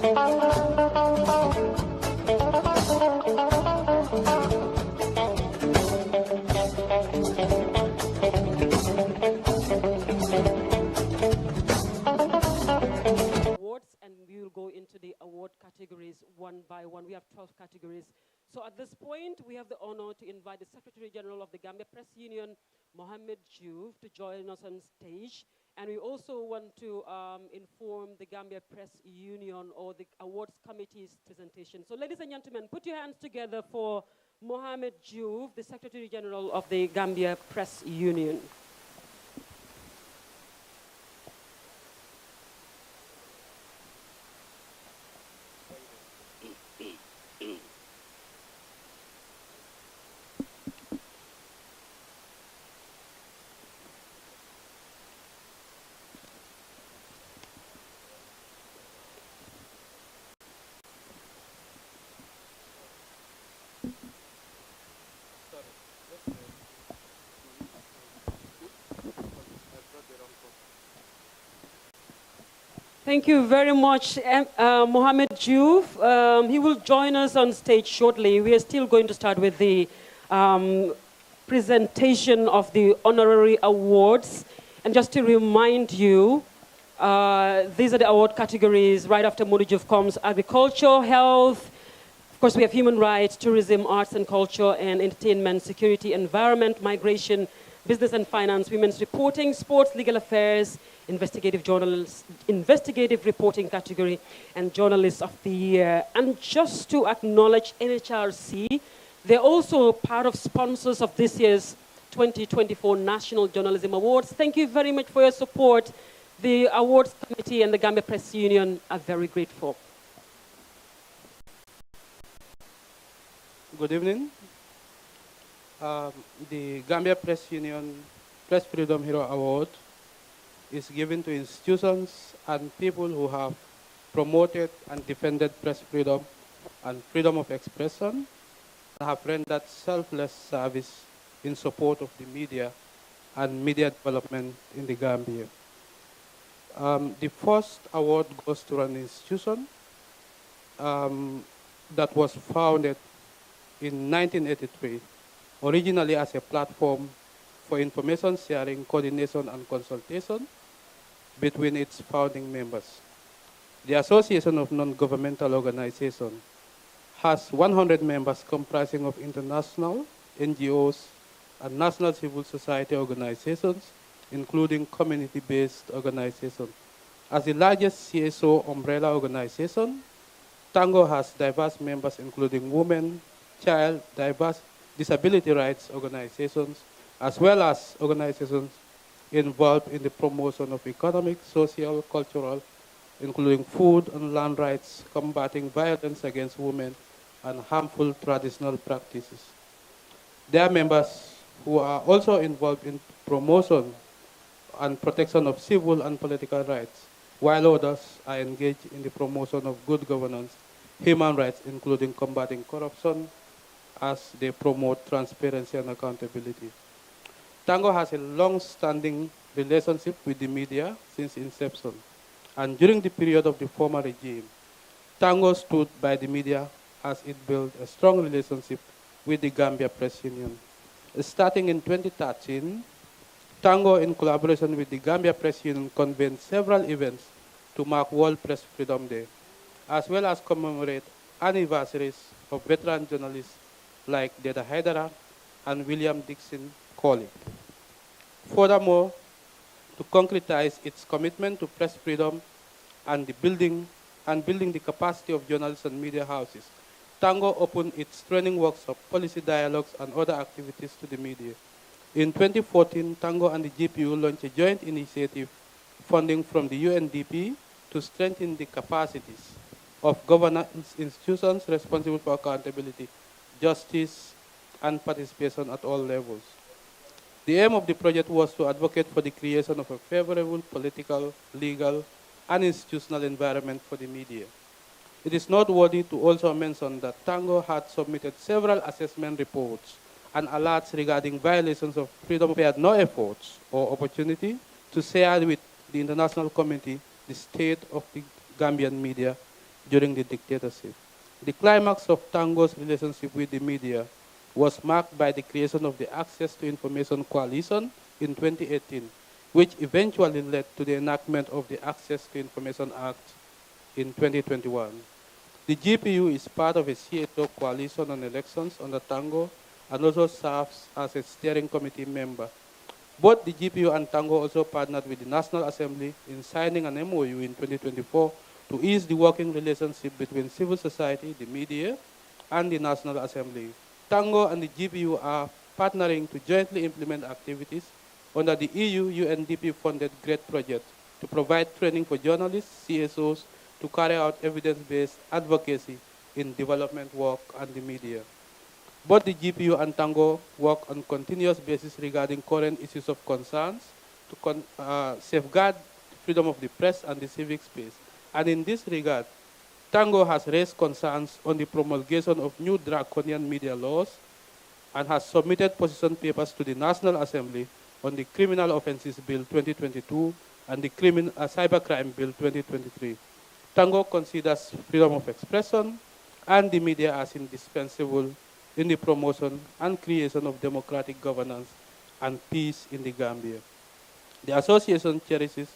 Awards, and we will go into the award categories one by one. We have 12 categories. So at this point, we have the honor to invite the Secretary General of the Gambia Press Union, Mohammed Diouf, to join us on stage. And we also want to inform the Gambia Press Union or the awards committee's presentation. So ladies and gentlemen, put your hands together for Mohammed Diouf, the Secretary General of the Gambia Press Union. Thank you very much, Mohammed Diouf. He will join us on stage shortly. We are still going to start with the presentation of the honorary awards. And just to remind you, these are the award categories. Right after Mohammed Diouf comes agriculture, health, of course we have human rights, tourism, arts and culture, and entertainment, security, environment, migration, business and finance, women's reporting, sports, legal affairs, investigative journalists, investigative reporting category, and journalists of the year. And just to acknowledge NHRC, they're also part of sponsors of this year's 2024 National Journalism Awards. Thank you very much for your support. The awards committee and the Gambia Press Union are very grateful. Good evening. The Gambia Press Union Press Freedom Hero Award is given to institutions and people who have promoted and defended press freedom and freedom of expression and have rendered selfless service in support of the media and media development in the Gambia. The first award goes to an institution that was founded in 1983, originally as a platform for information sharing, coordination, and consultation between its founding members. The Association of Non-Governmental Organizations has 100 members comprising of international, NGOs, and national civil society organizations, including community-based organizations. As the largest CSO umbrella organization, Tango has diverse members including women, child, diverse disability rights organizations, as well as organizations involved in the promotion of economic, social, cultural, including food and land rights, combating violence against women, and harmful traditional practices. There are members who are also involved in promotion and protection of civil and political rights, while others are engaged in the promotion of good governance, human rights, including combating corruption, as they promote transparency and accountability. Tango has a long-standing relationship with the media since inception, and during the period of the former regime, Tango stood by the media as it built a strong relationship with the Gambia Press Union. Starting in 2013, Tango, in collaboration with the Gambia Press Union, convened several events to mark World Press Freedom Day, as well as commemorate anniversaries of veteran journalists like Deda Haidara and William Dixon Colley. Furthermore, to concretize its commitment to press freedom and building the capacity of journalists and media houses, Tango opened its training workshop, policy dialogues, and other activities to the media. In 2014, Tango and the GPU launched a joint initiative funding from the UNDP to strengthen the capacities of governance institutions responsible for accountability, justice, and participation at all levels. The aim of the project was to advocate for the creation of a favorable political, legal, and institutional environment for the media. It is noteworthy to also mention that Tango had submitted several assessment reports and alerts regarding violations of freedom, spared no efforts or opportunity to share with the international community the state of the Gambian media during the dictatorship. The climax of Tango's relationship with the media was marked by the creation of the Access to Information Coalition in 2018, which eventually led to the enactment of the Access to Information Act in 2021. The GPU is part of a CATO coalition on elections under Tango and also serves as a steering committee member. Both the GPU and Tango also partnered with the National Assembly in signing an MOU in 2024 to ease the working relationship between civil society, the media, and the National Assembly. Tango and the GPU are partnering to jointly implement activities under the EU UNDP-funded GREAT project to provide training for journalists, CSOs, to carry out evidence-based advocacy in development work and the media. Both the GPU and Tango work on continuous basis regarding current issues of concerns to safeguard freedom of the press and the civic space. And in this regard, Tango has raised concerns on the promulgation of new draconian media laws and has submitted position papers to the National Assembly on the Criminal Offences Bill 2022 and the Cybercrime Bill 2023. Tango considers freedom of expression and the media as indispensable in the promotion and creation of democratic governance and peace in the Gambia. The association cherishes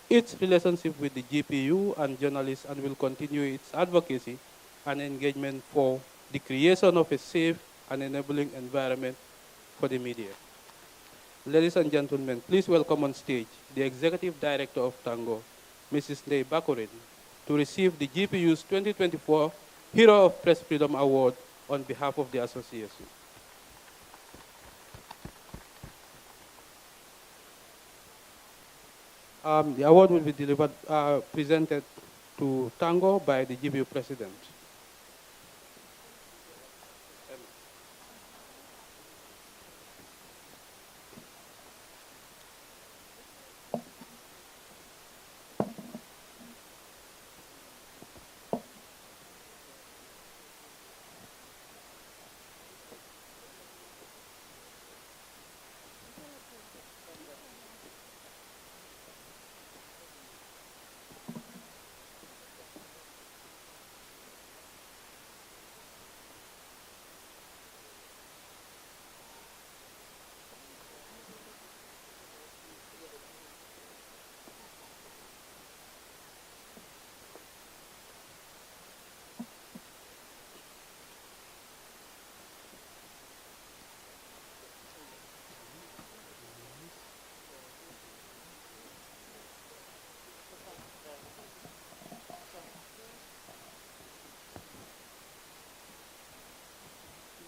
its relationship with the GPU and journalists and will continue its advocacy and engagement for the creation of a safe and enabling environment for the media. Ladies and gentlemen, please welcome on stage the Executive Director of Tango, Mrs. Ney Bakurin, to receive the GPU's 2024 Hero of Press Freedom Award on behalf of the association. The award will be presented to Tango by the GPU President.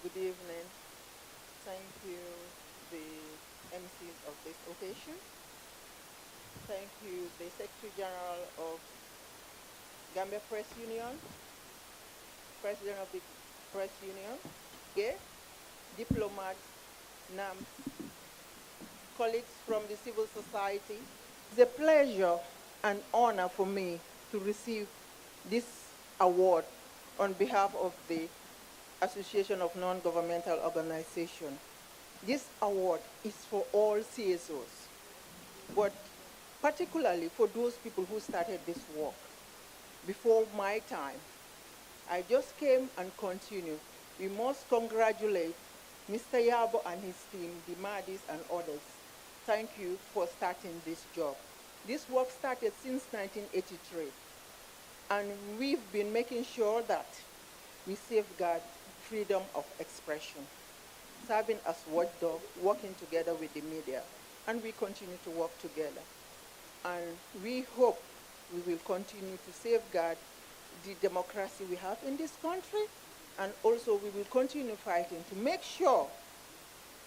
Good evening. Thank you, the MCs of this occasion. Thank you, the Secretary General of Gambia Press Union, President of the Press Union, diplomats, NAMs, colleagues from the civil society. It's a pleasure and honor for me to receive this award on behalf of the Association of Non-Governmental Organizations. This award is for all CSOs, but particularly for those people who started this work before my time. I just came and continue. We must congratulate Mr. Yabo and his team, the Madis and others. Thank you for starting this job. This work started since 1983, and we've been making sure that we safeguard freedom of expression, serving as watchdog, working together with the media, and we continue to work together. And we hope we will continue to safeguard the democracy we have in this country, and also we will continue fighting to make sure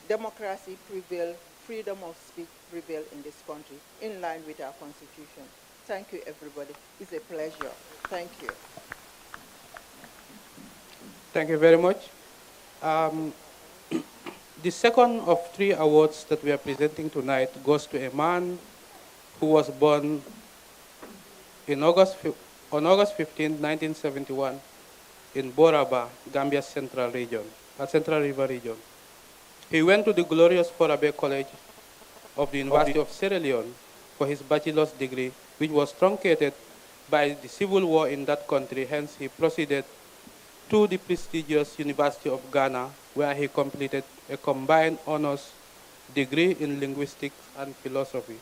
democracy prevail, freedom of speech prevail in this country, in line with our constitution. Thank you, everybody. It's a pleasure. Thank you. Thank you very much. The second of three awards that we are presenting tonight goes to a man who was born on August 15, 1971 in Boraba, Gambia's Central River region. He went to the glorious Forabe College of the University of Sierra Leone for his bachelor's degree, which was truncated by the civil war in that country. Hence, he proceeded to the prestigious University of Ghana, where he completed a combined honors degree in linguistics and philosophy.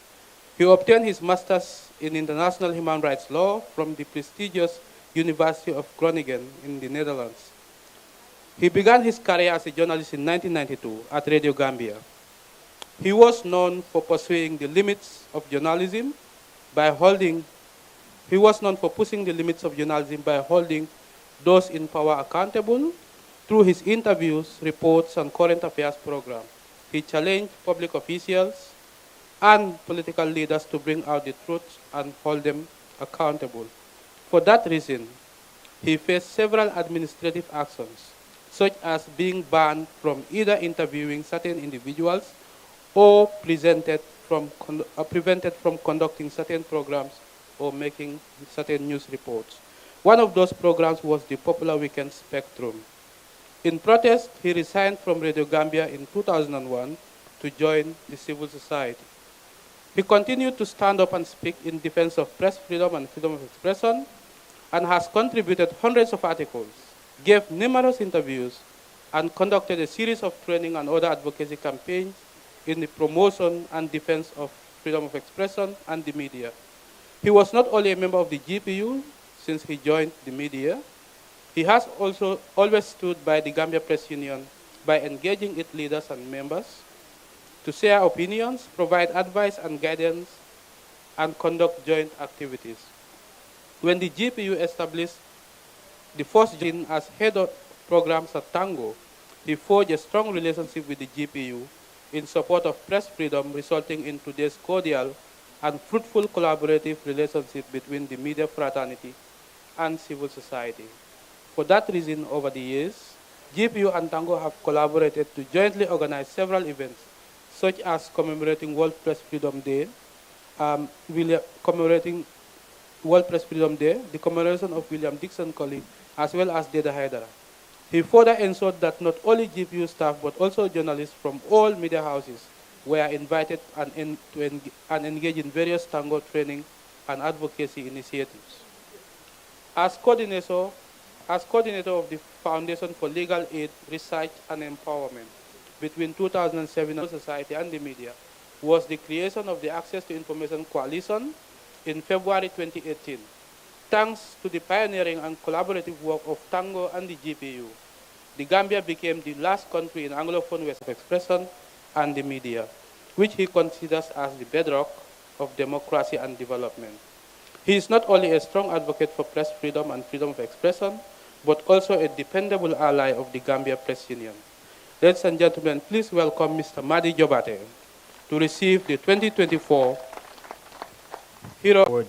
He obtained his master's in international human rights law from the prestigious University of Groningen in the Netherlands. He began his career as a journalist in 1992 at Radio Gambia. He was known for pursuing the limits of journalism by holding those in power accountable through his interviews, reports, and current affairs programs. He challenged public officials and political leaders to bring out the truth and hold them accountable. For that reason, he faced several administrative actions, such as being banned from either interviewing certain individuals or prevented from conducting certain programs or making certain news reports. One of those programs was the popular Weekend Spectrum. In protest, he resigned from Radio Gambia in 2001 to join the civil society. He continued to stand up and speak in defense of press freedom and freedom of expression, and has contributed hundreds of articles, gave numerous interviews, and conducted a series of training and other advocacy campaigns in the promotion and defense of freedom of expression and the media. He was not only a member of the GPU since he joined the media, he has also always stood by the Gambia Press Union by engaging its leaders and members to share opinions, provide advice and guidance, and conduct joint activities. When the GPU established the first gene as head of programs at Tango, he forged a strong relationship with the GPU in support of press freedom, resulting in today's cordial and fruitful collaborative relationship between the media fraternity and civil society. For that reason, over the years, GPU and Tango have collaborated to jointly organize several events, such as commemorating World Press Freedom Day, commemorating World Press Freedom Day, the commemoration of William Dixon Colley, as well as Deda Haidara. He further ensured that not only GPU staff, but also journalists from all media houses were invited and engage in various Tango training and advocacy initiatives. As coordinator of the Foundation for Legal Aid, Research and Empowerment between 2007 and society and the media was the creation of the Access to Information Coalition in February 2018. Thanks to the pioneering and collaborative work of Tango and the GPU, the Gambia became the last country in Anglophone West of expression and the media, which he considers as the bedrock of democracy and development. He is not only a strong advocate for press freedom and freedom of expression, but also a dependable ally of the Gambia Press Union. Ladies and gentlemen, please welcome Mr. Madi Jobate to receive the 2024 Hero Award.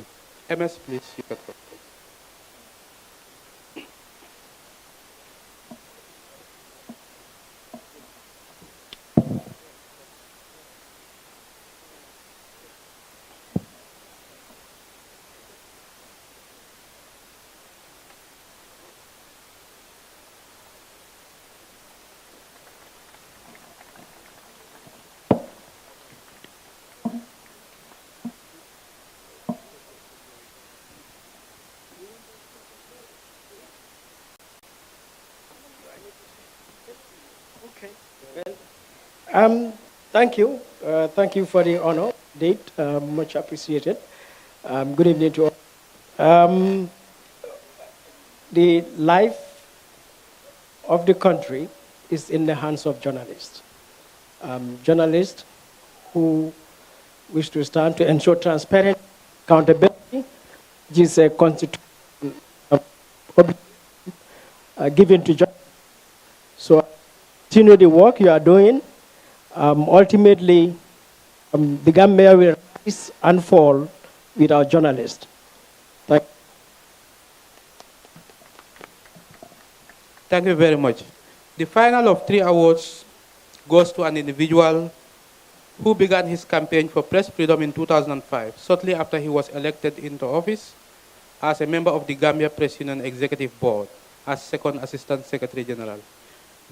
MS, please. You can go. Thank you. Thank you for the honor, date. Much appreciated. Good evening to all. The life of the country is in the hands of journalists. Journalists who wish to stand to ensure transparency, accountability, which is a constitution given to journalists. So continue the work you are doing. Ultimately, the Gambia will rise and fall with our journalists. Thank you very much. The final of 3 awards goes to an individual who began his campaign for press freedom in 2005, shortly after he was elected into office as a member of the Gambia Press Union Executive Board as Second Assistant Secretary General.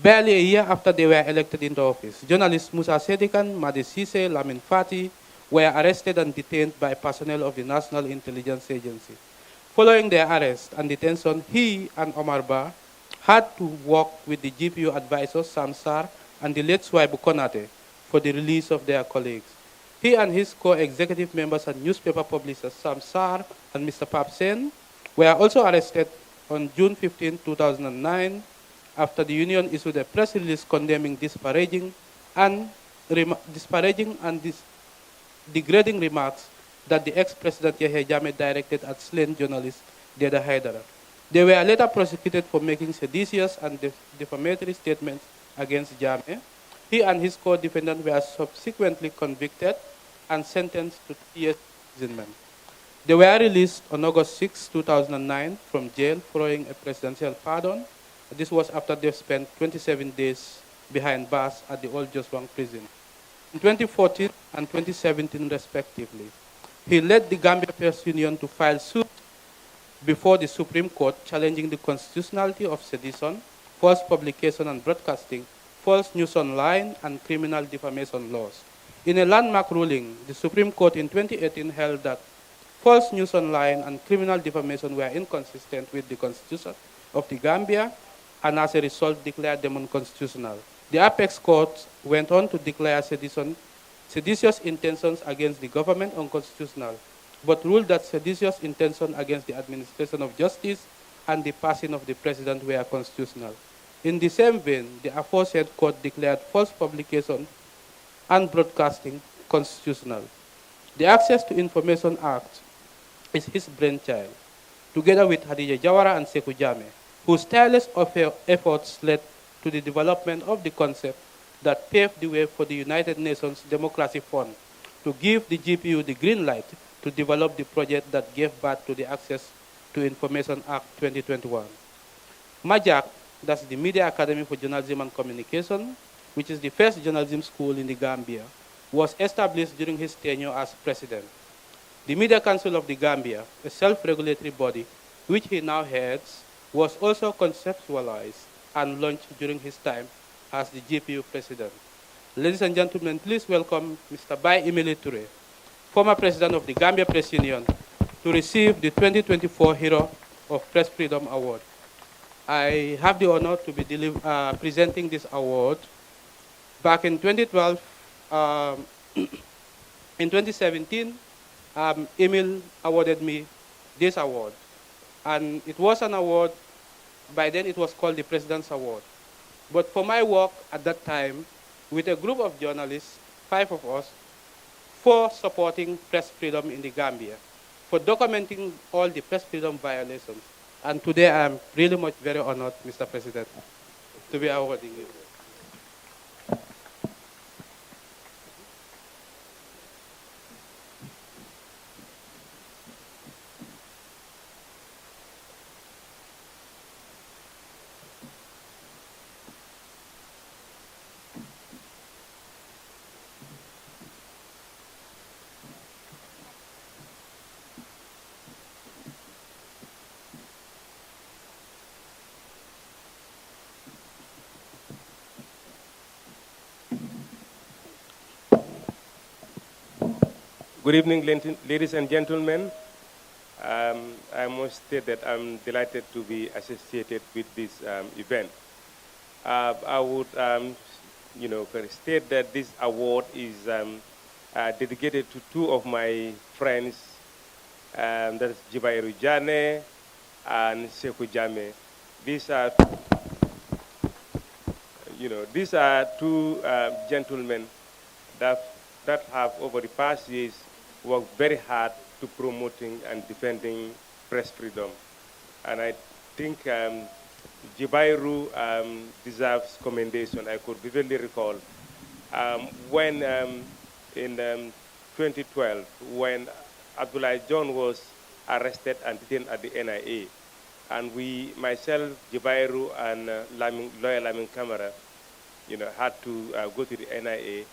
Barely a year after they were elected into office, journalists Musa Sedikan, Madi Sise, Lamin Fati were arrested and detained by personnel of the National Intelligence Agency. Following their arrest and detention, he and Omar Ba had to work with the GPU advisors Samsar and the late Swaibu Konate for the release of their colleagues. He and his co-executive members and newspaper publishers Samsar and Mr. Papsen were also arrested on June 15, 2009, after the union issued a press release condemning disparaging and degrading remarks that the ex-president Yahya Jammeh directed at slain journalist Deda Haidara. They were later prosecuted for making seditious and defamatory statements against Jammeh. He and his co-defendant were subsequently convicted and sentenced to 3 years imprisonment. They were released on August 6, 2009 from jail following a presidential pardon. This was after they spent 27 days behind bars at the old Joswang prison. In 2014 and 2017 respectively, he led the Gambia Press Union to file suit before the Supreme Court challenging the constitutionality of sedition, false publication and broadcasting, false news online, and criminal defamation laws. In a landmark ruling, the Supreme Court in 2018 held that false news online and criminal defamation were inconsistent with the Constitution of the Gambia and as a result declared them unconstitutional. The Apex Court went on to declare seditious intentions against the government unconstitutional, but ruled that seditious intention against the administration of justice and the passing of the president were constitutional. In the same vein, the aforesaid court declared false publication and broadcasting constitutional. The Access to Information Act is his brainchild, together with Yahya Jammeh and Sekou Jammeh, whose tireless efforts led to the development of the concept that paved the way for the United Nations Democracy Fund to give the GPU the green light to develop the project that gave birth to the Access to Information Act 2021. MAJAC, that's the Media Academy for Journalism and Communication, which is the first journalism school in the Gambia, was established during his tenure as president. The Media Council of the Gambia, a self-regulatory body which he now heads, was also conceptualized and launched during his time as the GPU president. Ladies and gentlemen, please welcome Mr. Bai Emile Toure, former president of the Gambia Press Union, to receive the 2024 Hero of Press Freedom Award. I have the honor to be presenting this award. Back in 2012, in 2017, Emile awarded me this award. And it was an award, by then it was called the President's Award. But for my work at that time, with a group of journalists, 5 of us, for supporting press freedom in the Gambia, for documenting all the press freedom violations. And today I'm really much very honored, Mr. President, to be awarding you. Good evening, ladies and gentlemen. I must state that I'm delighted to be associated with this event. I would, state that this award is dedicated to 2 of my friends, that is Yahya Jammeh and Sekou Jammeh. These are 2 gentlemen that have, over the past years, worked very hard to promoting and defending press freedom. And I think Jibairu deserves commendation. I could vividly recall when in 2012, when Abdullah John was arrested and detained at the NIA, and we, myself, Jibairu, and lawyer Lamin Kamara, had to go to the NIA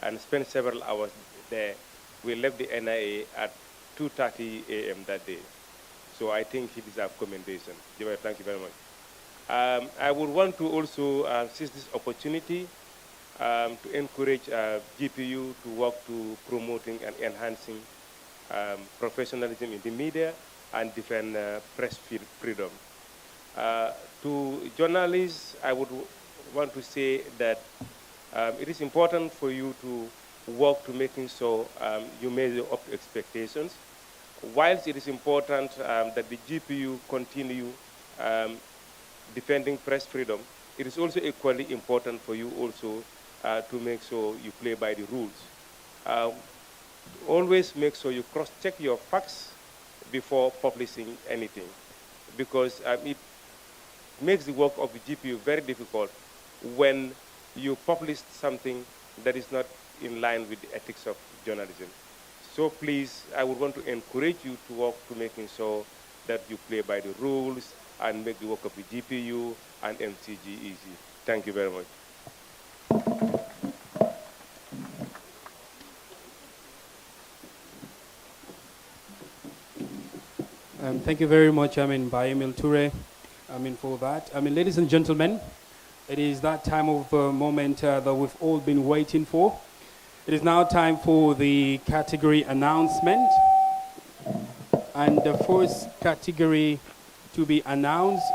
and spend several hours there. We left the NIA at 2:30 a.m. that day. So I think he deserves commendation. Thank you very much. I would want to also seize this opportunity to encourage GPU to work to promoting and enhancing professionalism in the media and defend press freedom. To journalists, I would want to say that it is important for you to work to making sure you measure up to expectations. Whilst it is important that the GPU continue defending press freedom, it is also equally important for you also to make sure you play by the rules. Always make sure you cross-check your facts before publishing anything, because it makes the work of the GPU very difficult when you publish something that is not in line with the ethics of journalism. So please, I would want to encourage you to work to making sure that you play by the rules and make the work of the GPU and MCG easy. Thank you very much. Thank you very much, Bayemil Toure, for that. Ladies and gentlemen, it is that time of moment that we've all been waiting for. It is now time for the category announcement. And the first category to be announced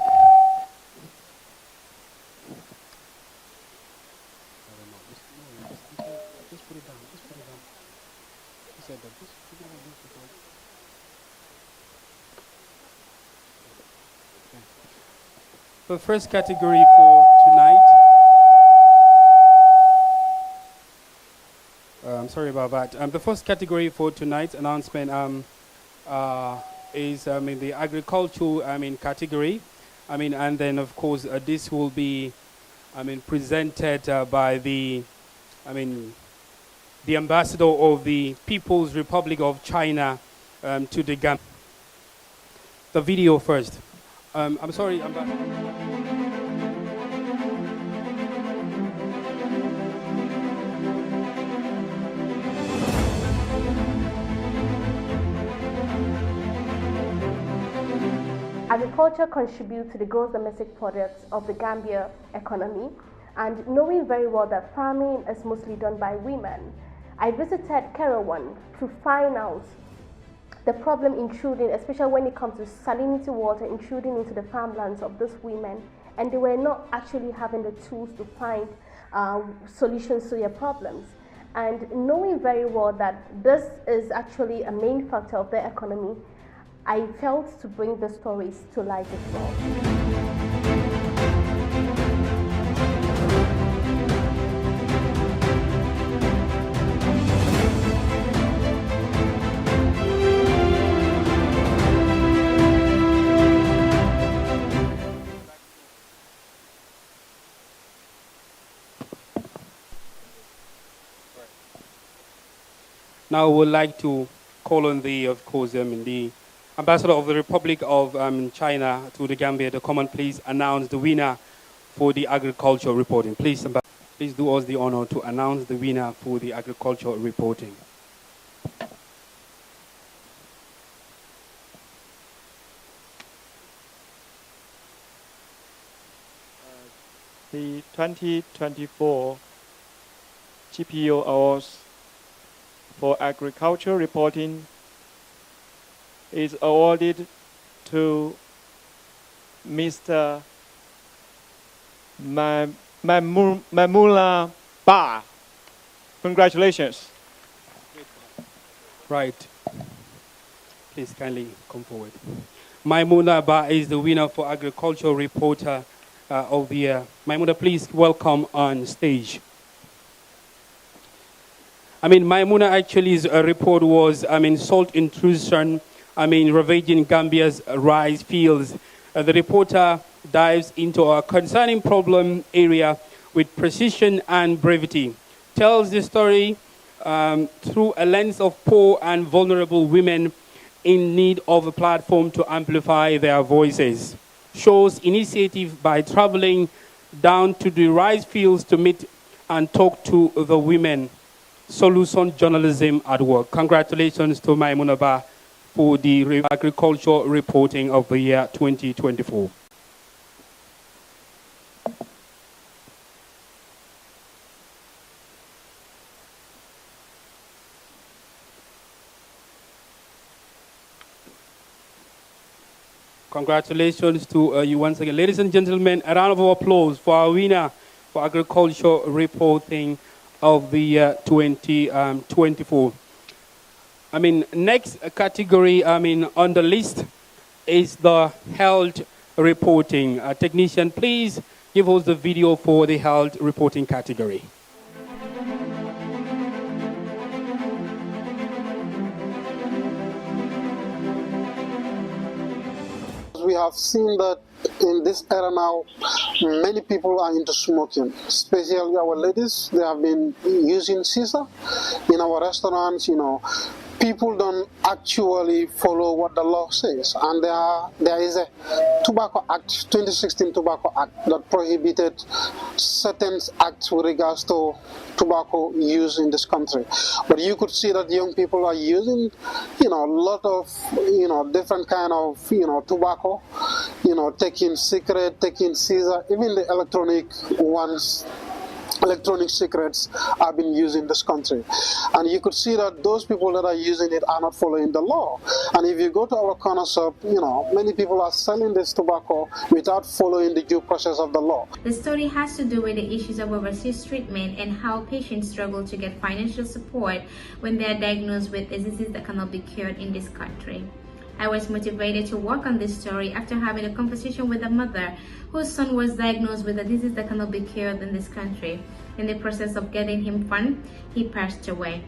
the first category for tonight. I'm sorry about that. The first category for tonight's announcement is the agricultural category. And then of course this will be presented by the ambassador of the People's Republic of China to the Gambia. The video first. I'm sorry, Agriculture contributes to the gross domestic products of the Gambia economy, and knowing very well that farming is mostly done by women, I visited Kerawan to find out the problem intruding, especially when it comes to salinity water intruding into the farmlands of those women, and they were not actually having the tools to find solutions to their problems. And knowing very well that this is actually a main factor of their economy, I felt to bring the stories to light as well. Now I would like to call on the Ambassador of the Republic of China to the Gambia to come and please announce the winner for the agricultural reporting. Please do us the honor to announce the winner for the agricultural reporting. The 2024 GPO Awards for agricultural reporting is awarded to Mr. Maimuna Ba. Congratulations. Right. Please kindly come forward. Maimuna Ba is the winner for agricultural reporter of the year. Maimuna, please welcome on stage. Maimuna actually's report was, salt intrusion, ravaging Gambia's rice fields. The reporter dives into a concerning problem area with precision and brevity. Tells the story through a lens of poor and vulnerable women in need of a platform to amplify their voices. Shows initiative by traveling down to the rice fields to meet and talk to the women. Solution journalism at work. Congratulations to Maimuna Ba for the agricultural reporting of the year 2024. Congratulations to you once again. Ladies and gentlemen, a round of applause for our winner for agriculture reporting of the year 2024. Next category, on the list is the health reporting. Technician, please give us the video for the health reporting category. We have seen that in this era now, many people are into smoking, especially our ladies. They have been using scissor in our restaurants. People don't actually follow what the law says, and there is a Tobacco Act, 2016 Tobacco Act, that prohibited certain acts with regards to tobacco use in this country. But you could see that young people are using, a lot of, different kind of, tobacco, taking cigarette, taking scissor, even the electronic ones. Electronic cigarettes have been used in this country, and you could see that those people that are using it are not following the law. And if you go to our corner shop, many people are selling this tobacco without following the due process of the law. The story has to do with the issues of overseas treatment and how patients struggle to get financial support when they are diagnosed with diseases that cannot be cured in this country. I was motivated to work on this story after having a conversation with a mother whose son was diagnosed with a disease that cannot be cured in this country. In the process of getting him funds, he passed away.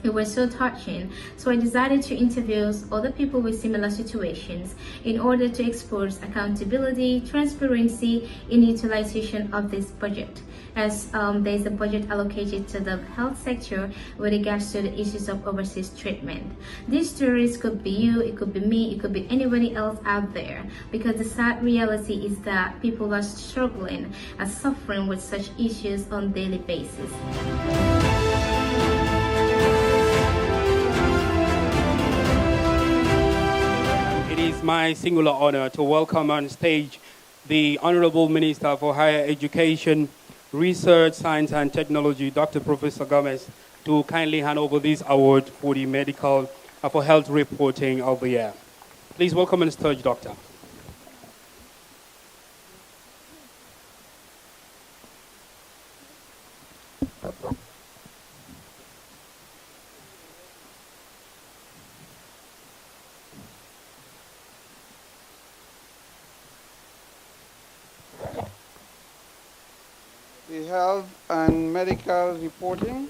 It was so touching, so I decided to interview other people with similar situations in order to expose accountability, transparency in utilization of this budget, as there is a budget allocated to the health sector with regards to the issues of overseas treatment. These stories could be you, it could be me, it could be anybody else out there, because the sad reality is that people are struggling and suffering with such issues on a daily basis. It is my singular honor to welcome on stage the Honorable Minister for Higher Education, Research, Science and Technology, Dr. Professor Gomez, to kindly hand over this award for the medical for health reporting of the year. Please welcome on stage, Doctor. The health and medical reporting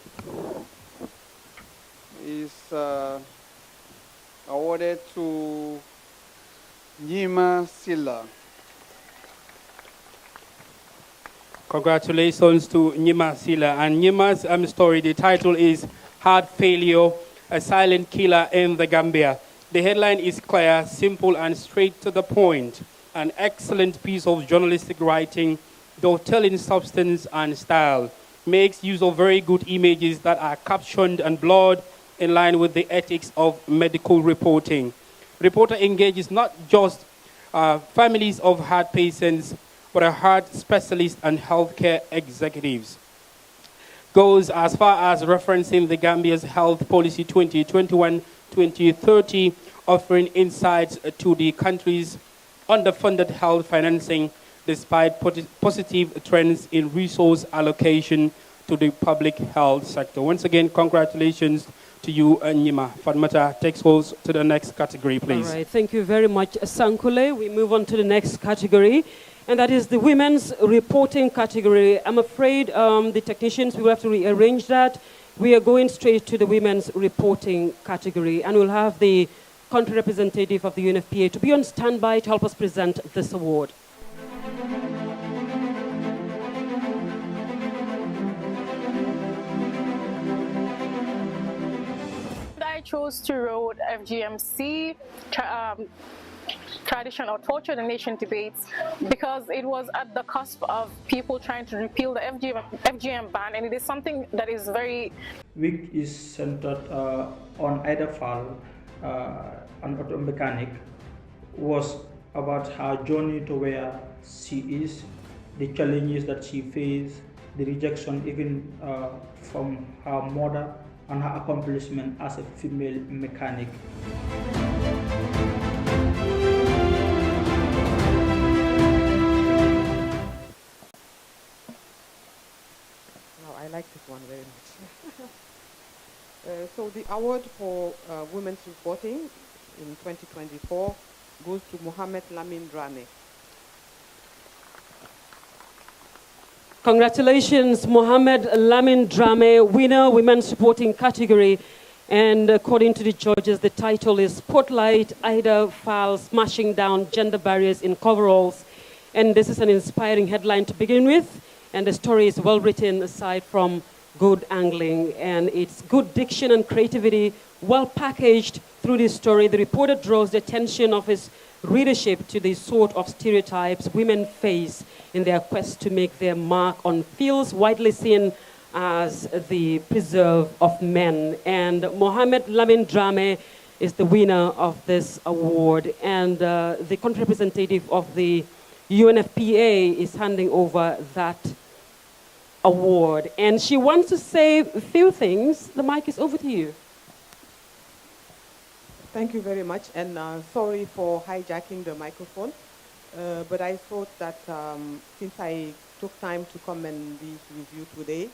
is awarded to Nyima Silla. Congratulations to Nyima Silla. And Nyima's story, the title is Heart Failure, a Silent Killer in the Gambia. The headline is clear, simple and straight to the point. An excellent piece of journalistic writing, though telling substance and style, makes use of very good images that are captioned and blurred in line with the ethics of medical reporting. Reporter engages not just families of heart patients, but a heart specialist and healthcare executives. Goes as far as referencing the Gambia's health policy 2021-2030, offering insights to the country's underfunded health financing, despite positive trends in resource allocation to the public health sector. Once again, congratulations to you, Nyima. Fatmata, takes us to the next category, please. All right, thank you very much, Sankule. We move on to the next category, and that is the women's reporting category. I'm afraid the technicians will have to rearrange that. We are going straight to the women's reporting category, and we'll have the country representative of the UNFPA to be on standby to help us present this award. I chose to write FGMC, tradition or torture the nation debates, because it was at the cusp of people trying to repeal the FGM ban, and it is something that is very... Week is centered on Ida Fall, an auto mechanic, was about her journey to where she is, the challenges that she faced, the rejection even from her mother, and her accomplishment as a female mechanic. the award for women's reporting in 2024 goes to Mohamed Lamin Drame. Congratulations, Mohamed Lamin Drame, winner, women's reporting category. And according to the judges, the title is Spotlight Ida File Smashing Down Gender Barriers in Coveralls. And this is an inspiring headline to begin with. And the story is well written aside from good angling. And it's good diction and creativity, well packaged through this story. The reporter draws the attention of his readership to the sort of stereotypes women face in their quest to make their mark on fields widely seen as the preserve of men. And Mohamed Lamin Drame is the winner of this award. And the country representative of the UNFPA is handing over that award. And she wants to say a few things. The mic is over to you. Thank you very much, and sorry for hijacking the microphone, but I thought that since I took time to come and be with you today,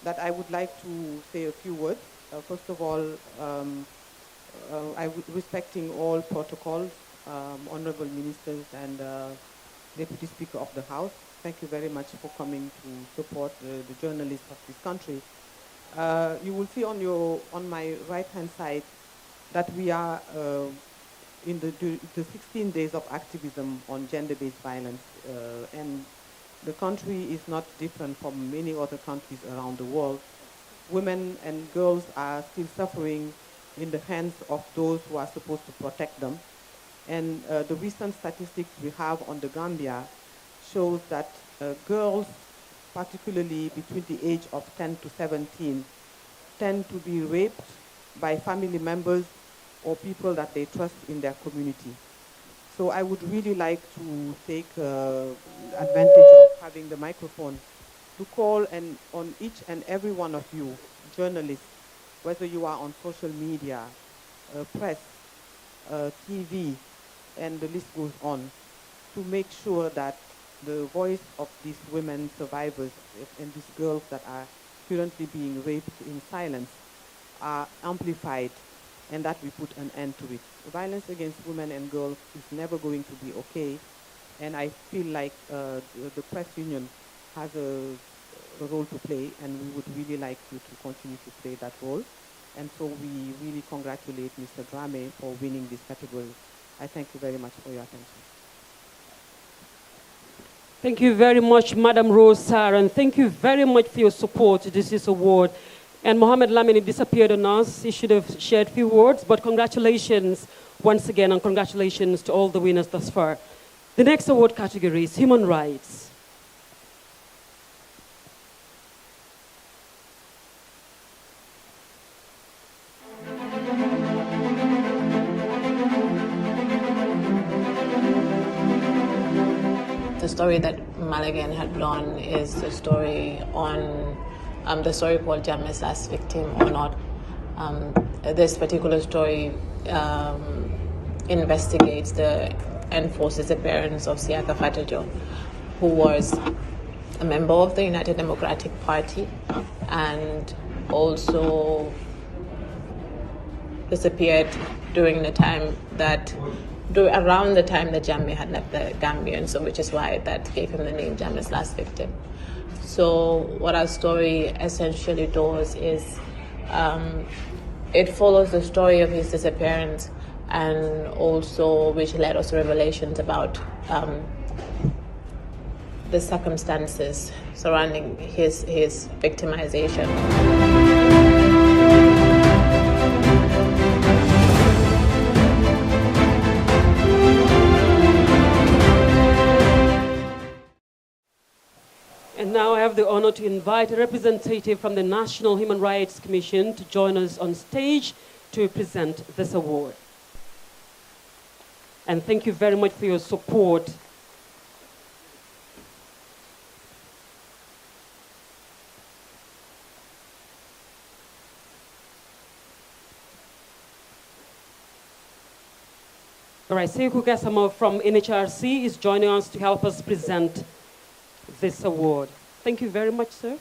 that I would like to say a few words. First of all, respecting all protocols, honorable ministers and Deputy Speaker of the House, thank you very much for coming to support the journalists of this country. You will see on my right-hand side that we are in the 16 days of activism on gender-based violence, and the country is not different from many other countries around the world. Women and girls are still suffering in the hands of those who are supposed to protect them. And the recent statistics we have on the Gambia shows that girls, particularly between the age of 10 to 17, tend to be raped by family members or people that they trust in their community. So I would really like to take advantage of having the microphone to call on each and every one of you, journalists, whether you are on social media, press, TV, and the list goes on, to make sure that the voice of these women survivors and these girls that are currently being raped in silence are amplified, and that we put an end to it. Violence against women and girls is never going to be okay, and I feel like the press union has a role to play, and we would really like you to continue to play that role. And so we really congratulate Mr. Drame for winning this category. I thank you very much for your attention. Thank you very much, Madam Rose Sarah, and thank you very much for your support to this award. And Mohamed Lamin disappeared on us. He should have shared a few words, but congratulations once again, and congratulations to all the winners thus far. The next award category is Human Rights. The story that Malagan had done is the story on the story called Jammeh's Last Victim or Not. This particular story investigates the enforced disappearance of Siaka Fatajo, who was a member of the United Democratic Party and also disappeared around the time that Jammeh had left the Gambia, and so which is why that gave him the name Jammeh's Last Victim. So what our story essentially does is it follows the story of his disappearance, and also which led us to revelations about the circumstances surrounding his victimization. And now I have the honor to invite a representative from the National Human Rights Commission to join us on stage to present this award. And thank you very much for your support. All right, Sekou Gassama from NHRC is joining us to help us present this award. Thank you very much, sir.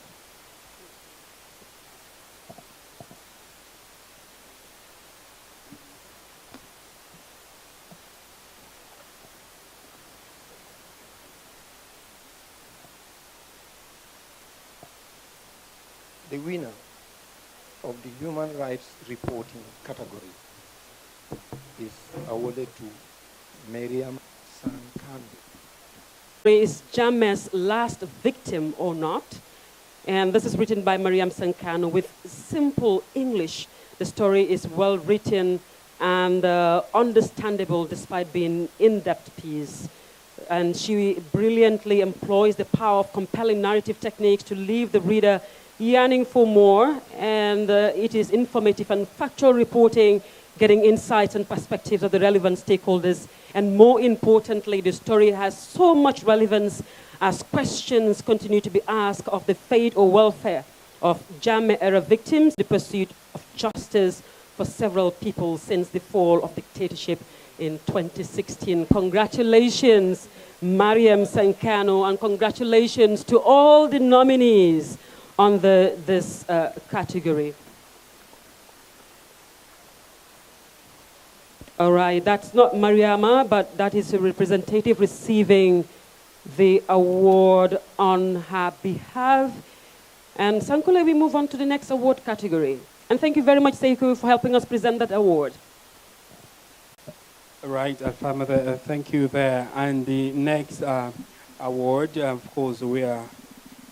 The winner of the human rights reporting category is awarded to Mariam Sankano. Is Jammeh's last victim or not? And this is written by Mariam Sankano with simple English. The story is well written and understandable despite being in-depth piece. And she brilliantly employs the power of compelling narrative techniques to leave the reader yearning for more. And it is informative and factual reporting, getting insights and perspectives of the relevant stakeholders. And more importantly, the story has so much relevance as questions continue to be asked of the fate or welfare of Jammeh-era victims, the pursuit of justice for several people since the fall of dictatorship in 2016. Congratulations, Mariam Sankano, and congratulations to all the nominees on this category. All right, that's not Mariama, but that is a representative receiving the award on her behalf. And Sankule, we move on to the next award category. And thank you very much, Seiko, for helping us present that award. Right, Alfamada, thank you there. And the next award, of course, we are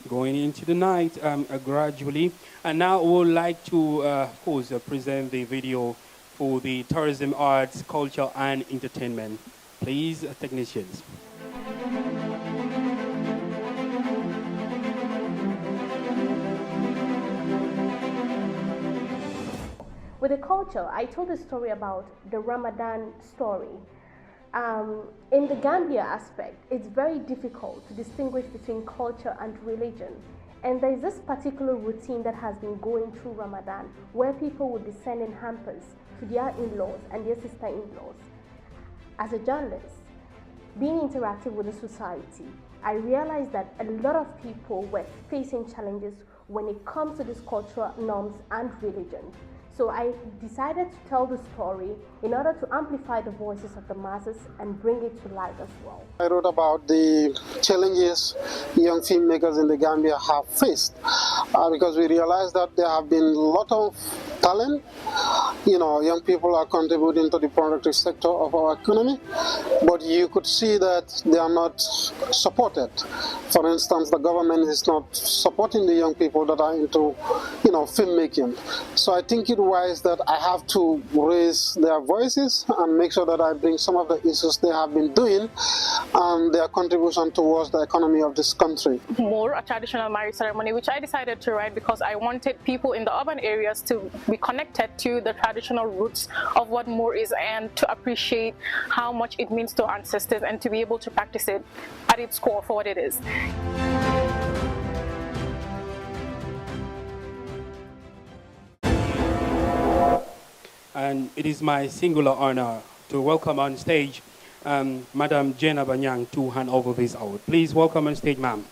going into the night gradually. And now we would like to, of course, present the video for the tourism, arts, culture, and entertainment. Please, technicians. With the culture, I told a story about the Ramadan story. In the Gambia aspect, it's very difficult to distinguish between culture and religion. And there's this particular routine that has been going through Ramadan where people would be sending hampers to their in-laws and their sister-in-laws. As a journalist, being interactive with the society, I realized that a lot of people were facing challenges when it comes to these cultural norms and religion. So I decided to tell the story in order to amplify the voices of the masses and bring it to life as well. I wrote about the challenges young filmmakers in the Gambia have faced because we realized that there have been a lot of talent. You know, young people are contributing to the productive sector of our economy, but you could see that they are not supported. For instance, the government is not supporting the young people that are into, filmmaking. So I think it wise that I have to raise their voices and make sure that I bring some of the issues they have been doing and their contribution towards the economy of this country. More a traditional marriage ceremony, which I decided to write because I wanted people in the urban areas to be connected to the traditional roots of what Moor is and to appreciate how much it means to our ancestors and to be able to practice it at its core for what it is. And it is my singular honor to welcome on stage Madam Jena Banyang to hand over this award. Please welcome on stage, ma'am.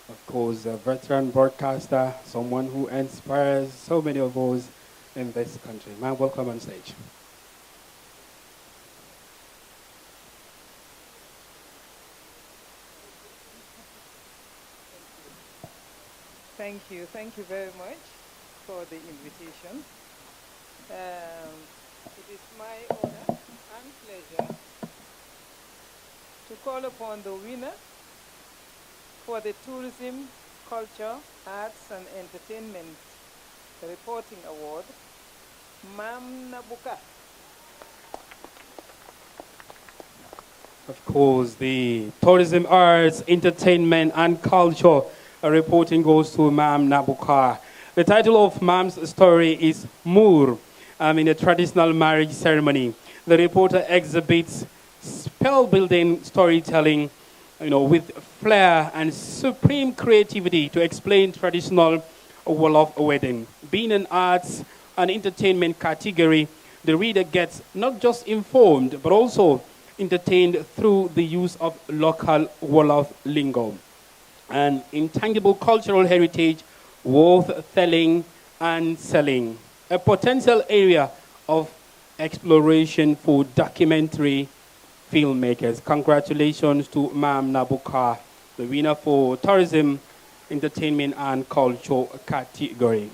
Of course, a veteran broadcaster, someone who inspires so many of us in this country. Ma'am, welcome on stage. Thank you very much for the invitation. It is my honor and pleasure to call upon the winner for the Tourism, Culture, Arts and Entertainment Reporting Award, Mam Nabuka. Of course, the Tourism, Arts, Entertainment and Culture reporting goes to Ma'am Nabuka. The title of Ma'am's story is Moor, in a traditional marriage ceremony. The reporter exhibits spell-building storytelling, with flair and supreme creativity to explain traditional Wolof wedding. Being an arts and entertainment category, the reader gets not just informed, but also entertained through the use of local Wolof lingo. An intangible cultural heritage worth telling and selling. A potential area of exploration for documentary filmmakers. Congratulations to Ma'am Nabuka, the winner for Tourism, Entertainment and Culture category.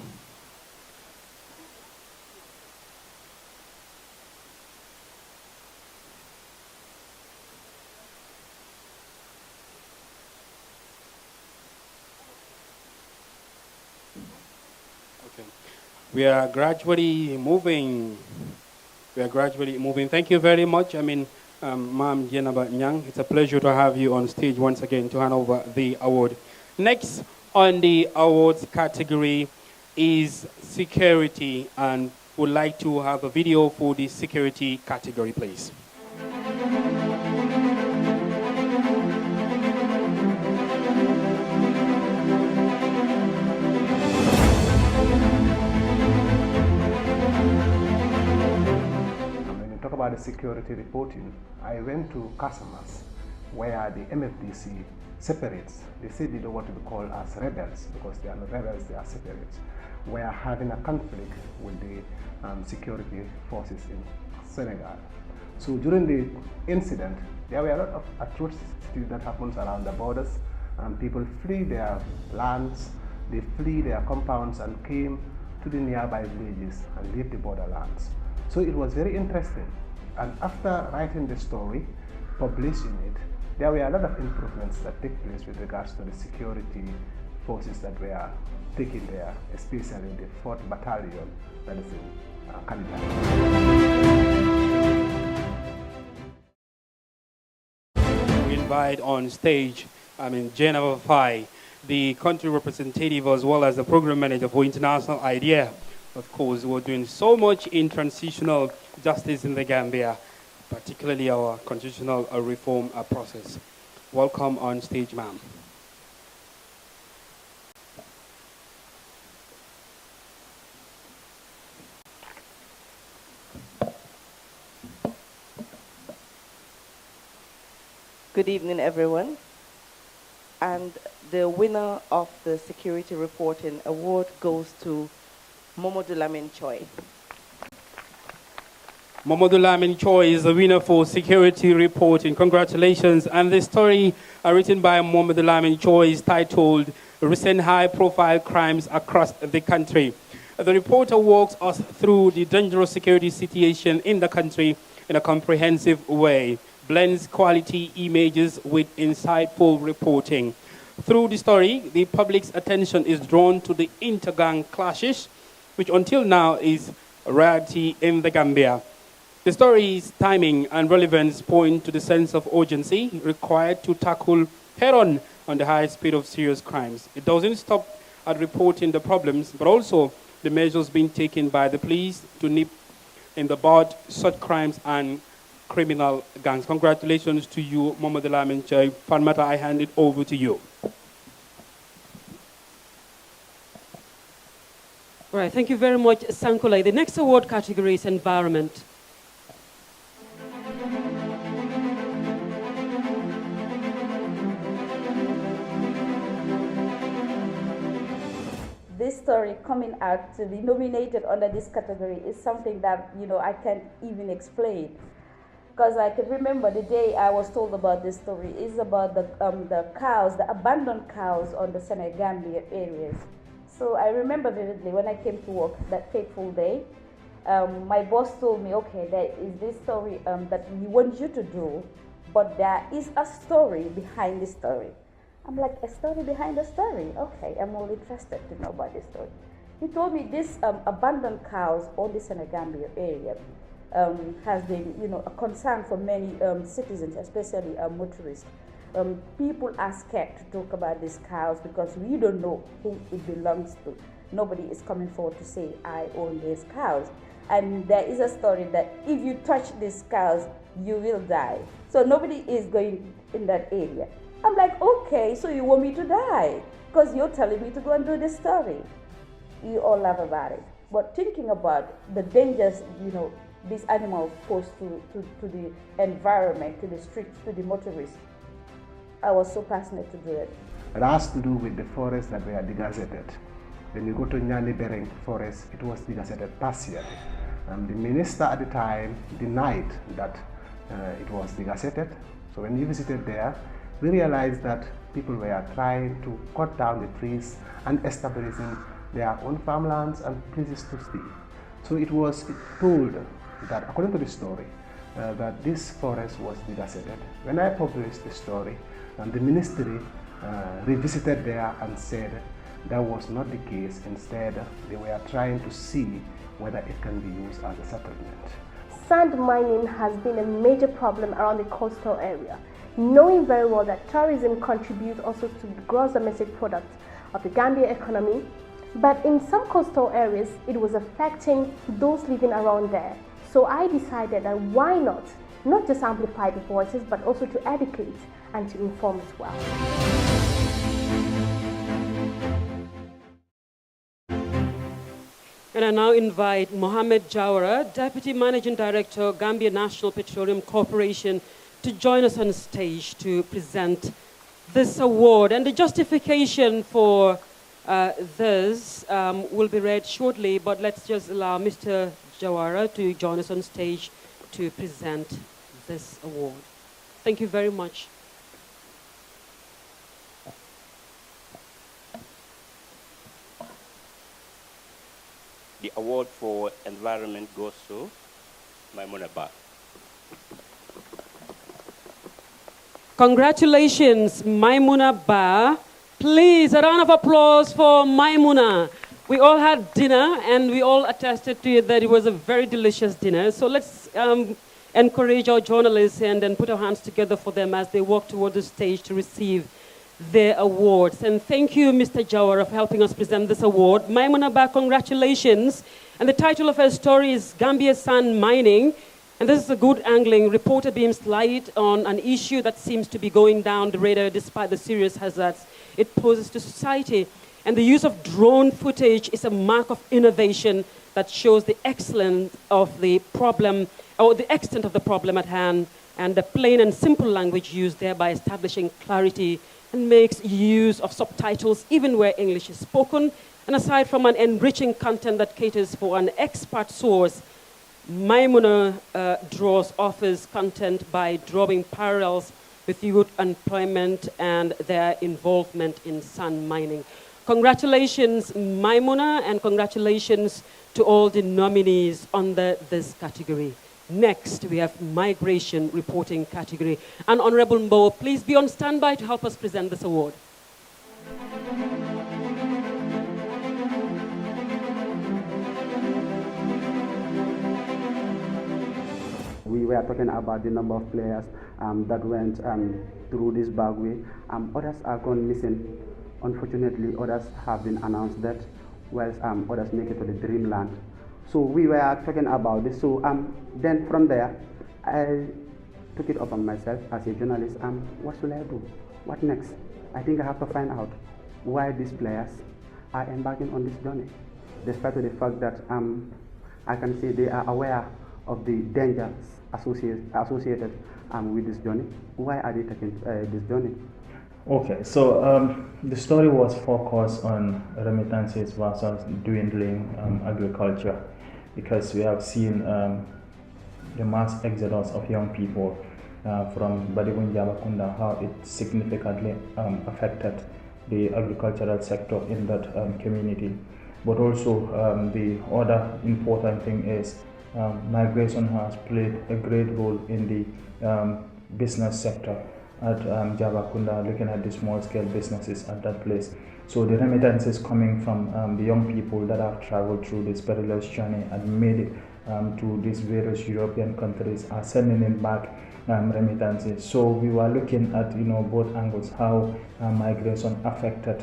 We are gradually moving. Thank you very much. Ma'am Jenaba Nyang, it's a pleasure to have you on stage once again to hand over the award. Next on the awards category is security, and would like to have a video for the security category, please. About the security reporting, I went to customers where the MFDC separates. They say they don't want to be called as rebels because they are not rebels, they are separate. We are having a conflict with the security forces in Senegal. So during the incident, there were a lot of atrocities that happens around the borders. People flee their lands, they flee their compounds and came to the nearby villages and leave the borderlands. So it was very interesting. And after writing the story, publishing it, there were a lot of improvements that take place with regards to the security forces that were taken there, especially the 4th Battalion that is in Canada. We invite on stage, Jennifer Fai, the country representative as well as the program manager for International IDEA. Of course, we're doing so much in transitional justice in the Gambia, particularly our constitutional reform process. Welcome on stage, ma'am. Good evening, everyone. And the winner of the Security Reporting Award goes to Momodou Lamin Choi. Momodou Lamin Choi is the winner for Security Reporting. Congratulations. And the story written by Momodou Lamin Choi is titled Recent High-Profile Crimes Across the Country. The reporter walks us through the dangerous security situation in the country in a comprehensive way, blends quality images with insightful reporting. Through the story, the public's attention is drawn to the inter-gang clashes, which until now is a rarity in the Gambia. The story's timing and relevance point to the sense of urgency required to tackle head-on the high speed of serious crimes. It doesn't stop at reporting the problems, but also the measures being taken by the police to nip in the bud such crimes and criminal gangs. Congratulations to you, Momodou Lamin Choi. Fatmata, I hand it over to you. All right, thank you very much, Sankulai. The next award category is environment. This story coming out to be nominated under this category is something that, I can't even explain. Because I can remember the day I was told about this story. It's about the cows, the abandoned cows on the Senegambia areas. So I remember vividly when I came to work that fateful day, my boss told me, okay, there is this story that we want you to do, but there is a story behind the story. I'm like, a story behind a story? Okay, I'm all interested to know about this story. He told me this abandoned cows on the Senegambia area has been, a concern for many citizens, especially motorists. People are scared to talk about these cows because we don't know who it belongs to. nobody is coming forward to say, I own these cows. And there is a story that if you touch these cows, you will die. So nobody is going in that area. I'm like, okay, so you want me to die because you're telling me to go and do this story. You all laugh about it. But thinking about the dangers, these animals pose to the environment, to the streets, to the motorists, I was so passionate to do it. It has to do with the forests that were degazetted. When you go to Nyani Bereng forest, it was degazetted partially. And the minister at the time denied that it was degazetted. So when we visited there, we realized that people were trying to cut down the trees and establishing their own farmlands and places to stay. So it was told that, according to the story, that this forest was degazetted. When I published the story, the ministry revisited there and said that was not the case. Instead, they were trying to see whether it can be used as a settlement. Sand mining has been a major problem around the coastal area, knowing very well that tourism contributes also to the gross domestic product of the Gambia economy. But in some coastal areas, it was affecting those living around there. So I decided that why not just amplify the voices, but also to educate and to inform as well. And I now invite Mohammed Jawara, Deputy Managing Director, Gambia National Petroleum Corporation, to join us on stage to present this award. And the justification for this will be read shortly, but let's just allow Mr. Jawara to join us on stage to present this award. Thank you very much. The award for environment goes to Maimuna Ba. Congratulations, Maimuna Ba. Please, a round of applause for Maimuna. We all had dinner and we all attested to it that it was a very delicious dinner. So let's encourage our journalists and then put our hands together for them as they walk toward the stage to receive their awards. And thank you, Mr. Jawara, for helping us present this award. Maimuna Ba, congratulations. And the title of her story is Gambia Sand Mining. And this is a good angling. Reporter beams light on an issue that seems to be going down the radar despite the serious hazards it poses to society. And the use of drone footage is a mark of innovation that shows the excellence of the problem, or the extent of the problem at hand, and the plain and simple language used, thereby establishing clarity and makes use of subtitles even where English is spoken. And aside from an enriching content that caters for an expert source, Maimuna offers content by drawing parallels with youth employment and their involvement in sand mining. Congratulations, Maimuna, and congratulations to all the nominees under this category. Next, we have migration reporting category. And Honorable Mbo, please be on standby to help us present this award. We were talking about the number of players that went through this bad way. Others are gone missing. Unfortunately, others have been announced that, whilst others make it to the dreamland. So we were talking about this. So then from there, I took it upon myself as a journalist. What should I do? What next? I think I have to find out why these players are embarking on this journey, despite the fact that I can say they are aware of the dangers associated with this journey. Why are they taking this journey? Okay, so the story was focused on remittances versus dwindling agriculture, because we have seen the mass exodus of young people from Badigun Jabakunda, how it significantly affected the agricultural sector in that community. But also the other important thing is migration has played a great role in the business sector at Jabakunda, looking at the small-scale businesses at that place. So the remittances coming from the young people that have traveled through this perilous journey and made it to these various European countries are sending in back remittances. So we were looking at both angles, how migration affected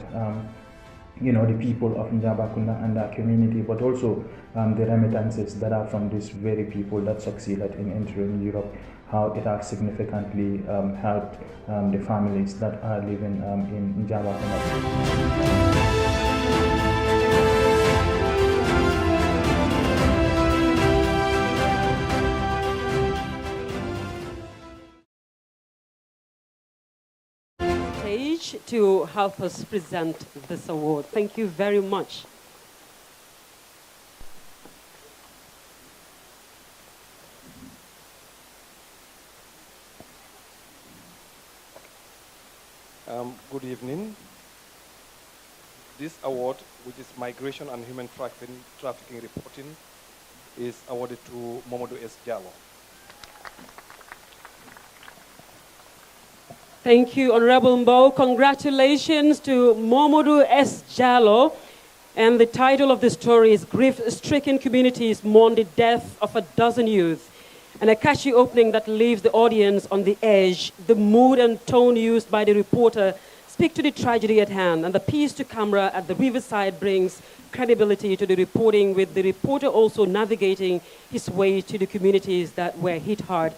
the people of Njabakunda and their community, but also the remittances that are from these very people that succeeded in entering Europe, how it has significantly helped the families that are living in Njabakunda. To help us present this award. Thank you very much. Good evening. This award, which is Migration and Human Trafficking Reporting, is awarded to Mamadou S. Jallo. Thank you, Honorable Mbow. Congratulations to Mamadou S. Jallo. And the title of the story is Grief-Stricken Communities Mourn the Death of a Dozen Youth. And a catchy opening that leaves the audience on the edge. The mood and tone used by the reporter speak to the tragedy at hand. And the piece to camera at the riverside brings credibility to the reporting, with the reporter also navigating his way to the communities that were hit hard.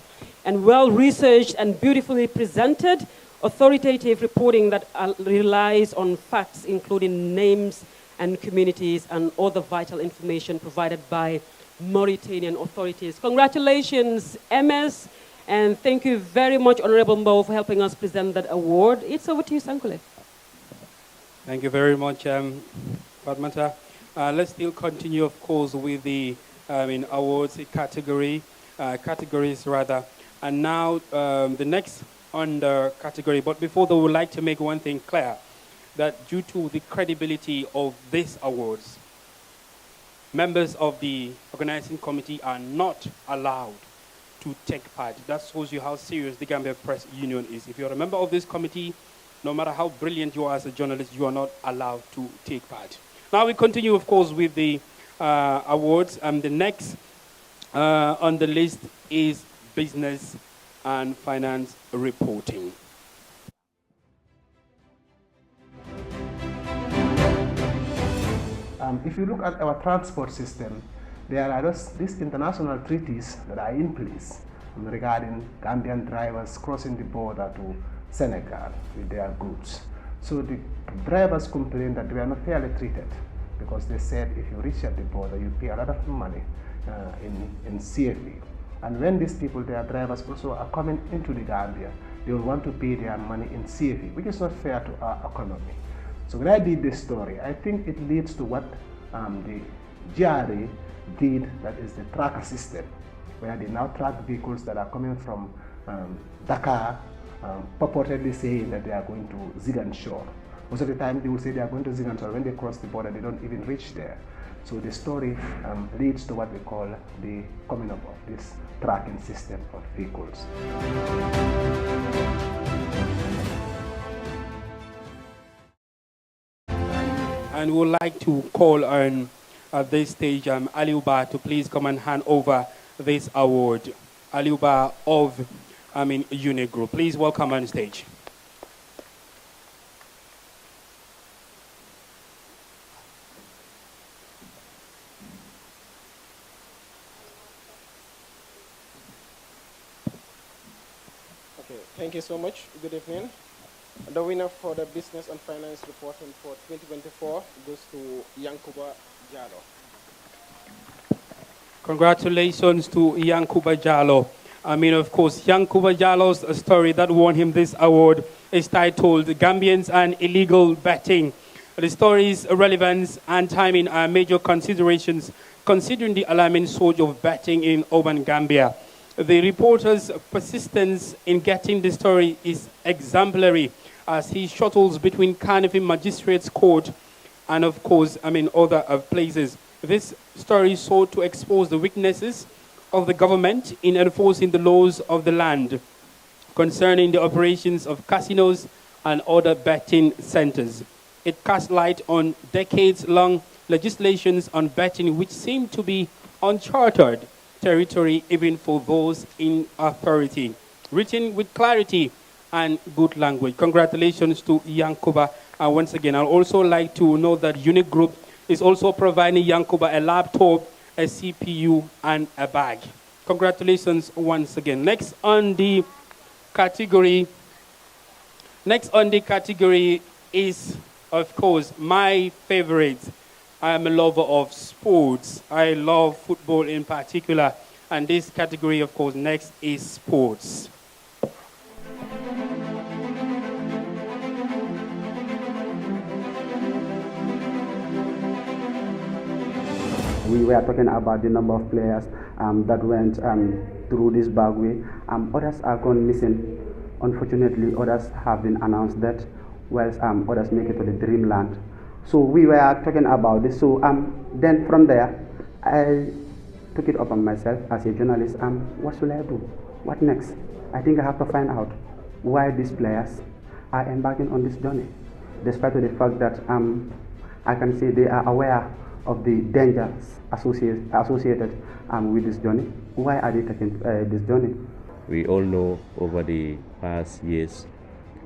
And well-researched and beautifully presented, authoritative reporting that relies on facts, including names and communities and other vital information provided by Mauritanian authorities. Congratulations, MS, and thank you very much, Honorable Mbow, for helping us present that award. It's over to you, Sankule. Thank you very much, Fatmata. Let's still continue, of course, with the awards categories rather. And now the next under category. But before that, we would like to make one thing clear, that due to the credibility of these awards, members of the organizing committee are not allowed to take part. That shows you how serious the Gambia Press Union is. If you're a member of this committee, no matter how brilliant you are as a journalist, you are not allowed to take part. Now we continue, of course, with the awards. And the next on the list is business and finance reporting. If you look at our transport system, there are these international treaties that are in place regarding Gambian drivers crossing the border to Senegal with their goods. So the drivers complained that they were not fairly treated, because they said if you reach at the border, you pay a lot of money in CFE. And when these people, their drivers also are coming into the Gambia, they will want to pay their money in CFE, which is not fair to our economy. So when I did this story, I think it leads to what the GRA did, that is the tracker system, where they now track vehicles that are coming from Dakar, purportedly saying that they are going to Ziguinchor. Most of the time they will say they are going to Ziguinchor. When they cross the border, they don't even reach there. So the story leads to what we call the coming up of this tracking system of vehicles. And we would like to call on, at this stage, Aliuba to please come and hand over this award. Aliuba of, Unit Group. Please welcome on stage. Okay, thank you so much. Good evening. The winner for the Business and Finance Reporting for 2024 goes to Yankuba Jallo. Congratulations to Yankuba Jallo. Of course, Yankuba Jallo's story that won him this award is titled Gambians and Illegal Betting. The story's relevance and timing are major considerations considering the alarming surge of betting in urban Gambia. The reporter's persistence in getting the story is exemplary, as he shuttles between Cardiff Magistrates Court and, of course, other places. This story sought to expose the weaknesses of the government in enforcing the laws of the land concerning the operations of casinos and other betting centers. It casts light on decades-long legislations on betting, which seem to be uncharted territory even for those in authority. Written with clarity and good language. Congratulations to Yankuba And once again, I'd also like to note that Unique Group is also providing Yankuba a laptop, a CPU, and a bag. Congratulations once again. Next on the category is, of course, my favorite. I am a lover of sports. I love football in particular. And this category, of course, next is sports. We were talking about the number of players that went through this bad way. Others are gone missing. Unfortunately, others have been announced dead, whilst others make it to the dreamland. So we were talking about this. So then from there, I took it upon myself as a journalist. What should I do? What next? I think I have to find out why these players are embarking on this journey, despite the fact that I can say they are aware of the dangers associated with this journey. Why are they taking this journey? We all know over the past years,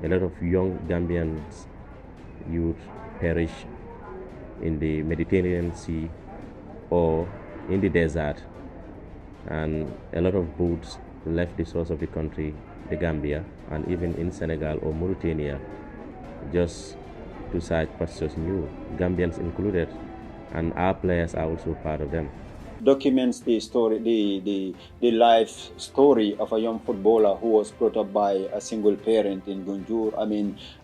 a lot of young Gambian youth perish in the Mediterranean Sea or in the desert, and a lot of boats left the source of the country, the Gambia, and even in Senegal or Mauritania, just to search pastures new, Gambians included, and our players are also part of them. Documents the story, the life story of a young footballer who was brought up by a single parent in Gunjur.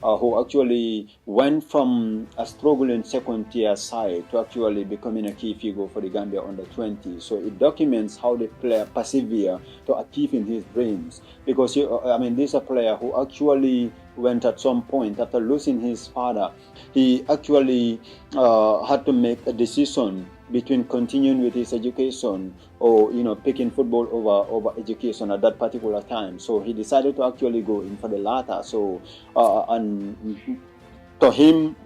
Who actually went from a struggling second-tier side to actually becoming a key figure for the Gambia under 20. So it documents how the player persevere to achieving his dreams. Because this is a player who actually went at some point after losing his father. He actually had to make a decision between continuing with his education or picking football over education at that particular time. So he decided to actually go in for the latter. So and to him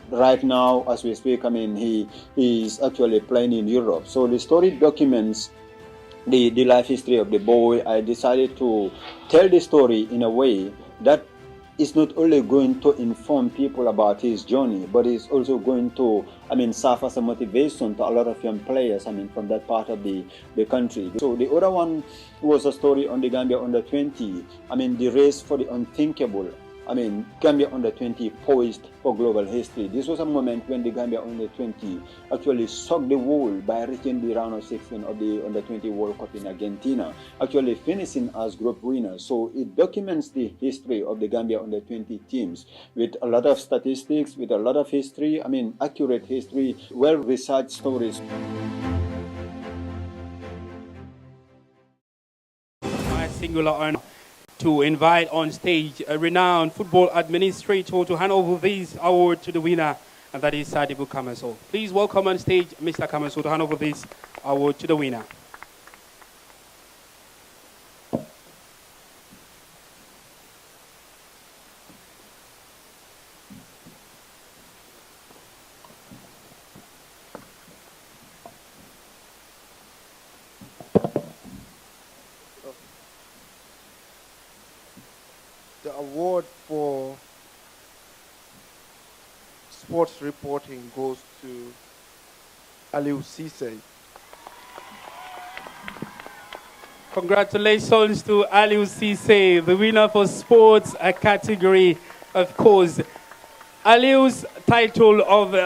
right now as we speak, he is actually playing in Europe. So the story documents the life history of the boy. I decided to tell the story in a way that is not only going to inform people about his journey, but it's also going to, serve as a motivation to a lot of young players, from that part of the country. So the other one was a story on the Gambia under 20. The race for the unthinkable. Gambia under 20 poised for global history. This was a moment when the Gambia under 20 actually shocked the world by reaching the round of 16 of the under 20 World Cup in Argentina, actually finishing as group winners. So it documents the history of the Gambia under 20 teams with a lot of statistics, with a lot of history, accurate history, well-researched stories. My singular honor to invite on stage a renowned football administrator to hand over this award to the winner, and that is Sadibu Kamaso. Please welcome on stage Mr. Kamaso to hand over this award to the winner. The award for sports reporting goes to Aliou Cisse. Congratulations to Aliou Cisse, the winner for sports category, of course. Aliou's title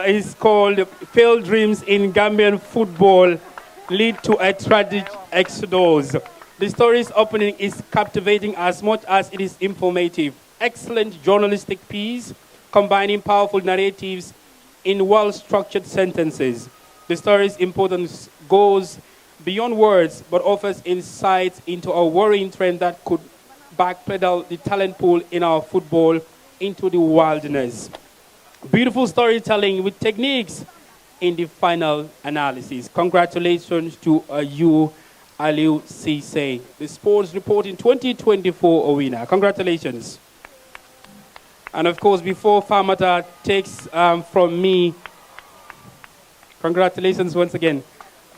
is called Failed Dreams in Gambian Football Lead to a Tragic Exodus. The story's opening is captivating as much as it is informative. Excellent journalistic piece, combining powerful narratives in well-structured sentences. The story's importance goes beyond words, but offers insights into a worrying trend that could backpedal the talent pool in our football into the wilderness. Beautiful storytelling with techniques in the final analysis. Congratulations to you, Aliou Cisse, the Sports Reporting 2024 winner. Congratulations. And of course, before Famata takes from me, congratulations once again.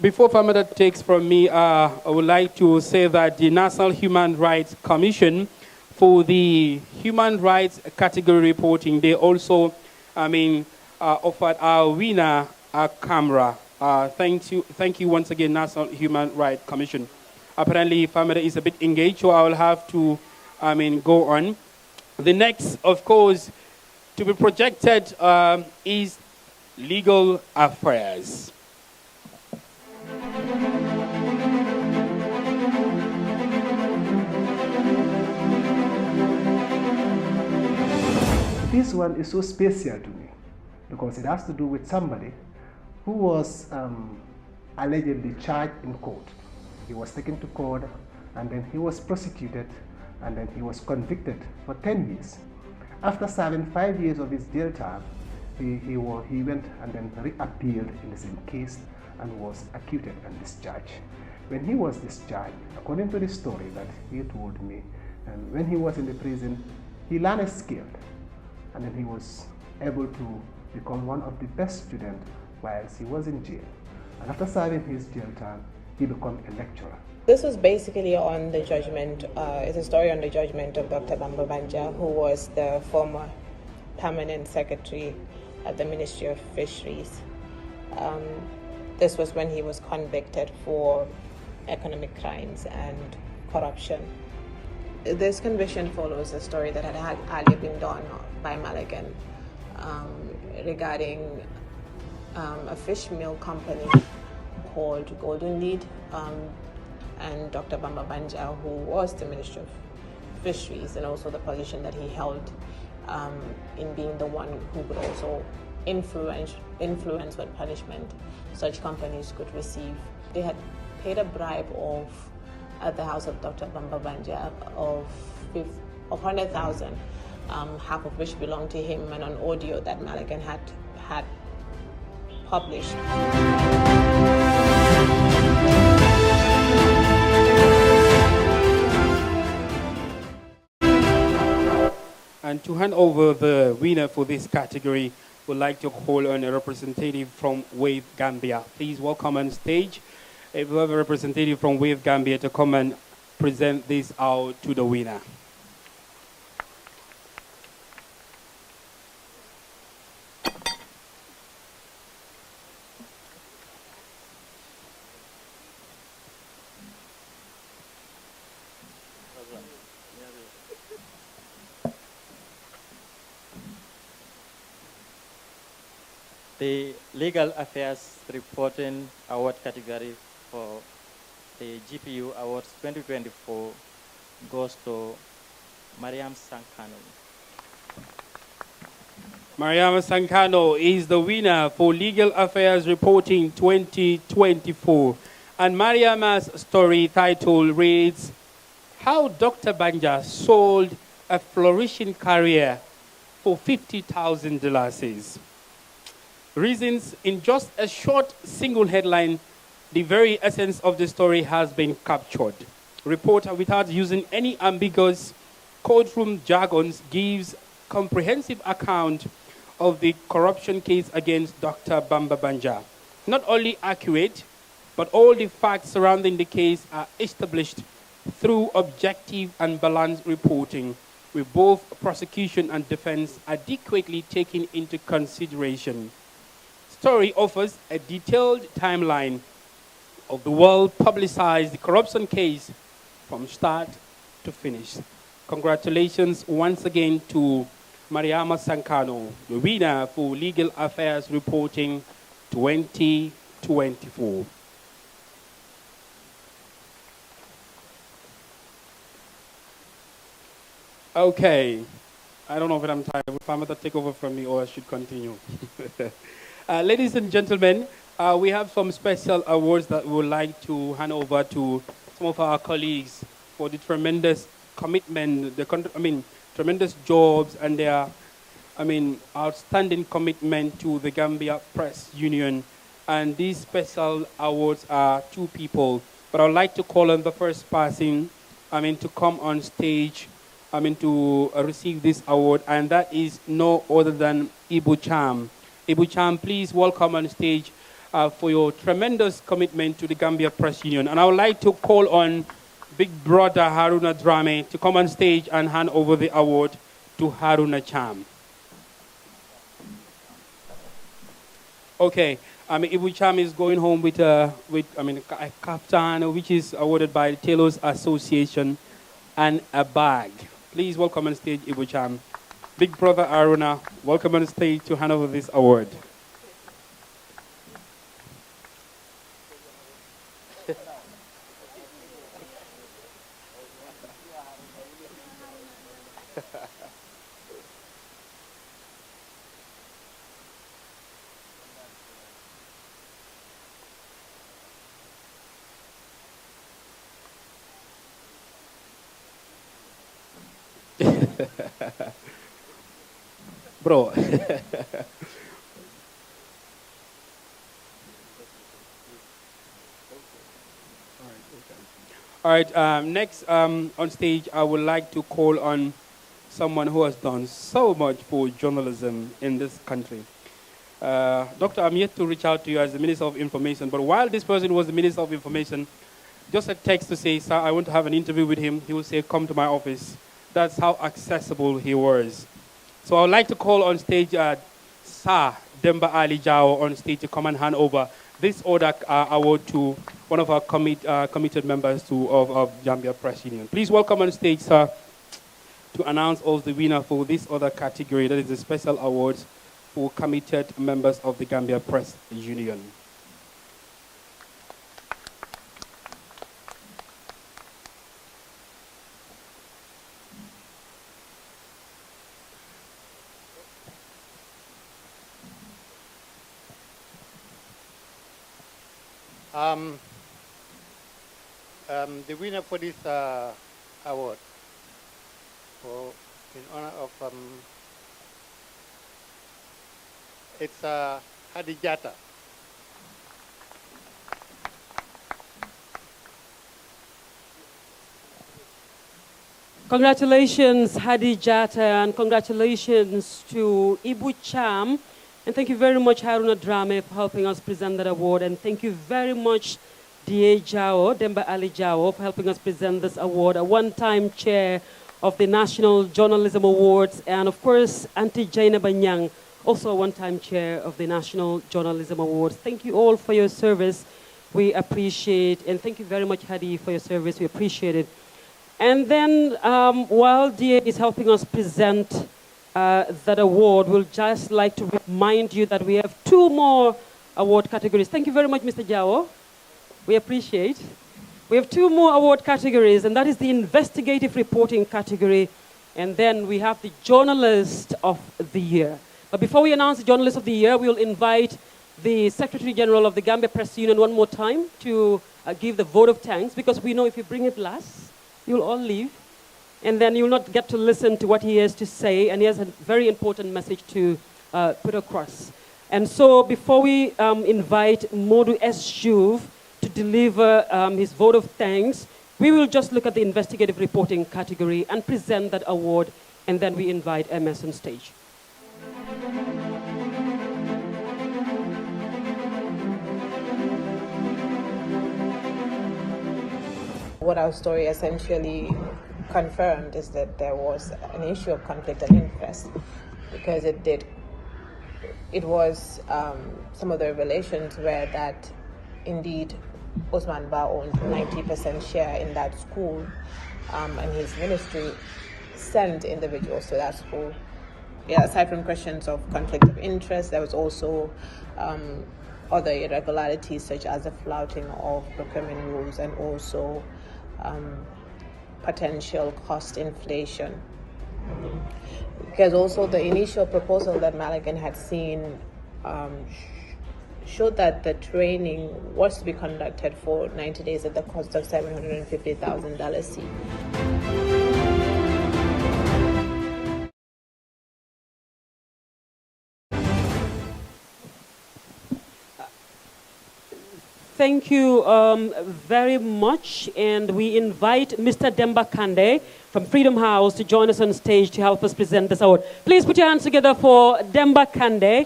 Before Famata takes from me, I would like to say that the National Human Rights Commission, for the human rights category reporting, they also offered our winner a camera. Thank you once again, National Human Rights Commission. Apparently, family is a bit engaged, so I will have to, go on. The next, of course, to be projected is legal affairs. This one is so special to me because it has to do with somebody who was allegedly charged in court. He was taken to court and then he was prosecuted and then he was convicted for 10 years. After serving 5 years of his jail term, he went and then reappeared in the same case and was acquitted and discharged. When he was discharged, according to the story that he told me, and when he was in the prison, he learned a skill and then he was able to become one of the best students whilst he was in jail. And after serving his jail term, he became a lecturer. This was basically on the judgment, it's a story on the judgment of Dr. Bamba Banja, who was the former permanent secretary at the Ministry of Fisheries. This was when he was convicted for economic crimes and corruption. This conviction follows a story that had earlier been done by Maligan regarding a fish meal company called Golden Lead, and Dr. Bamba Banja, who was the Minister of Fisheries, and also the position that he held in being the one who could also influence what punishment such companies could receive. They had paid a bribe at the house of Dr. Bamba Banja of 100,000, half of which belonged to him, and on audio that Maligan had published. And to hand over the winner for this category, we'd like to call on a representative from Wave Gambia. Please welcome on stage. If we have a representative from Wave Gambia to come and present this out to the winner. The Legal Affairs Reporting Award category for the GPU Awards 2024 goes to Mariam Sankano. Mariam Sankano is the winner for Legal Affairs Reporting 2024. And Mariama's story title reads, How Dr. Banja Sold a Flourishing Career for $50,000. Reasons, in just a short single headline, the very essence of the story has been captured. Reporter, without using any ambiguous courtroom jargons, gives comprehensive account of the corruption case against Dr. Bamba Banja. Not only accurate, but all the facts surrounding the case are established through objective and balanced reporting, with both prosecution and defense adequately taken into consideration. Story offers a detailed timeline of the well-publicized corruption case from start to finish. Congratulations once again to Mariama Sankano, the winner for Legal Affairs Reporting 2024. Okay, I don't know if I'm tired. Will Famata take over from me or I should continue? Ladies and gentlemen, we have some special awards that we would like to hand over to some of our colleagues for the tremendous commitment, tremendous jobs and their, outstanding commitment to the Gambia Press Union. And these special awards are two people. But I would like to call on the first person, to come on stage, to receive this award, and that is no other than Ibu Cham. Ibu Cham, please welcome on stage for your tremendous commitment to the Gambia Press Union. And I would like to call on Big Brother Haruna Drame to come on stage and hand over the award to Haruna Cham. Okay. Ibu Cham is going home with a kaftan, which is awarded by the Tailors Association, and a bag. Please welcome on stage Ibu Cham. Big brother Aruna, welcome on stage to hand over this award. Bro. All right, next on stage, I would like to call on someone who has done so much for journalism in this country. Doctor, I'm yet to reach out to you as the Minister of Information, but while this person was the Minister of Information, just a text to say, sir, I want to have an interview with him. He will say, come to my office. That's how accessible he was. So I would like to call on stage Sir Demba Ali Jao on stage to come and hand over this order award to one of our committed members of Gambia Press Union. Please welcome on stage, sir, to announce also the winner for this other category, that is the special awards for committed members of the Gambia Press Union. The winner for this award, in honor of, it's Hadijata. Congratulations, Hadijata, and congratulations to Ibu Cham. And thank you very much, Haruna Drame, for helping us present that award. And thank you very much, D.A. Jao, Demba Ali Jao, for helping us present this award, a one-time chair of the National Journalism Awards. And of course, Auntie Jaina Banyang, also a one-time chair of the National Journalism Awards. Thank you all for your service. We appreciate, and thank you very much, Hadi, for your service. We appreciate it. And then while D.A. is helping us present that award, we'll just like to remind you that we have two more award categories. Thank you very much, Mr. Jao. We appreciate. We have two more award categories, and that is the investigative reporting category, and then we have the journalist of the year. But before we announce the journalist of the year, we'll invite the Secretary General of the Gambia Press Union one more time to give the vote of thanks, because we know if you bring it last, you'll all leave. And then you'll not get to listen to what he has to say, and he has a very important message to put across. And so before we invite Modu S. Juve to deliver his vote of thanks, we will just look at the investigative reporting category and present that award, and then we invite MS on stage. What our story essentially confirmed is that there was an issue of conflict of interest, because it was some of the revelations were that indeed Osman Ba owned 90% share in that school, and his ministry sent individuals to that school. Yeah, aside from questions of conflict of interest, there was also other irregularities such as the flouting of procurement rules and also potential cost inflation. Because also the initial proposal that Maligan had seen showed that the training was to be conducted for 90 days at the cost of $750,000. Thank you very much, and we invite Mr. Demba Kande from Freedom House to join us on stage to help us present this award. Please put your hands together for Demba Kande,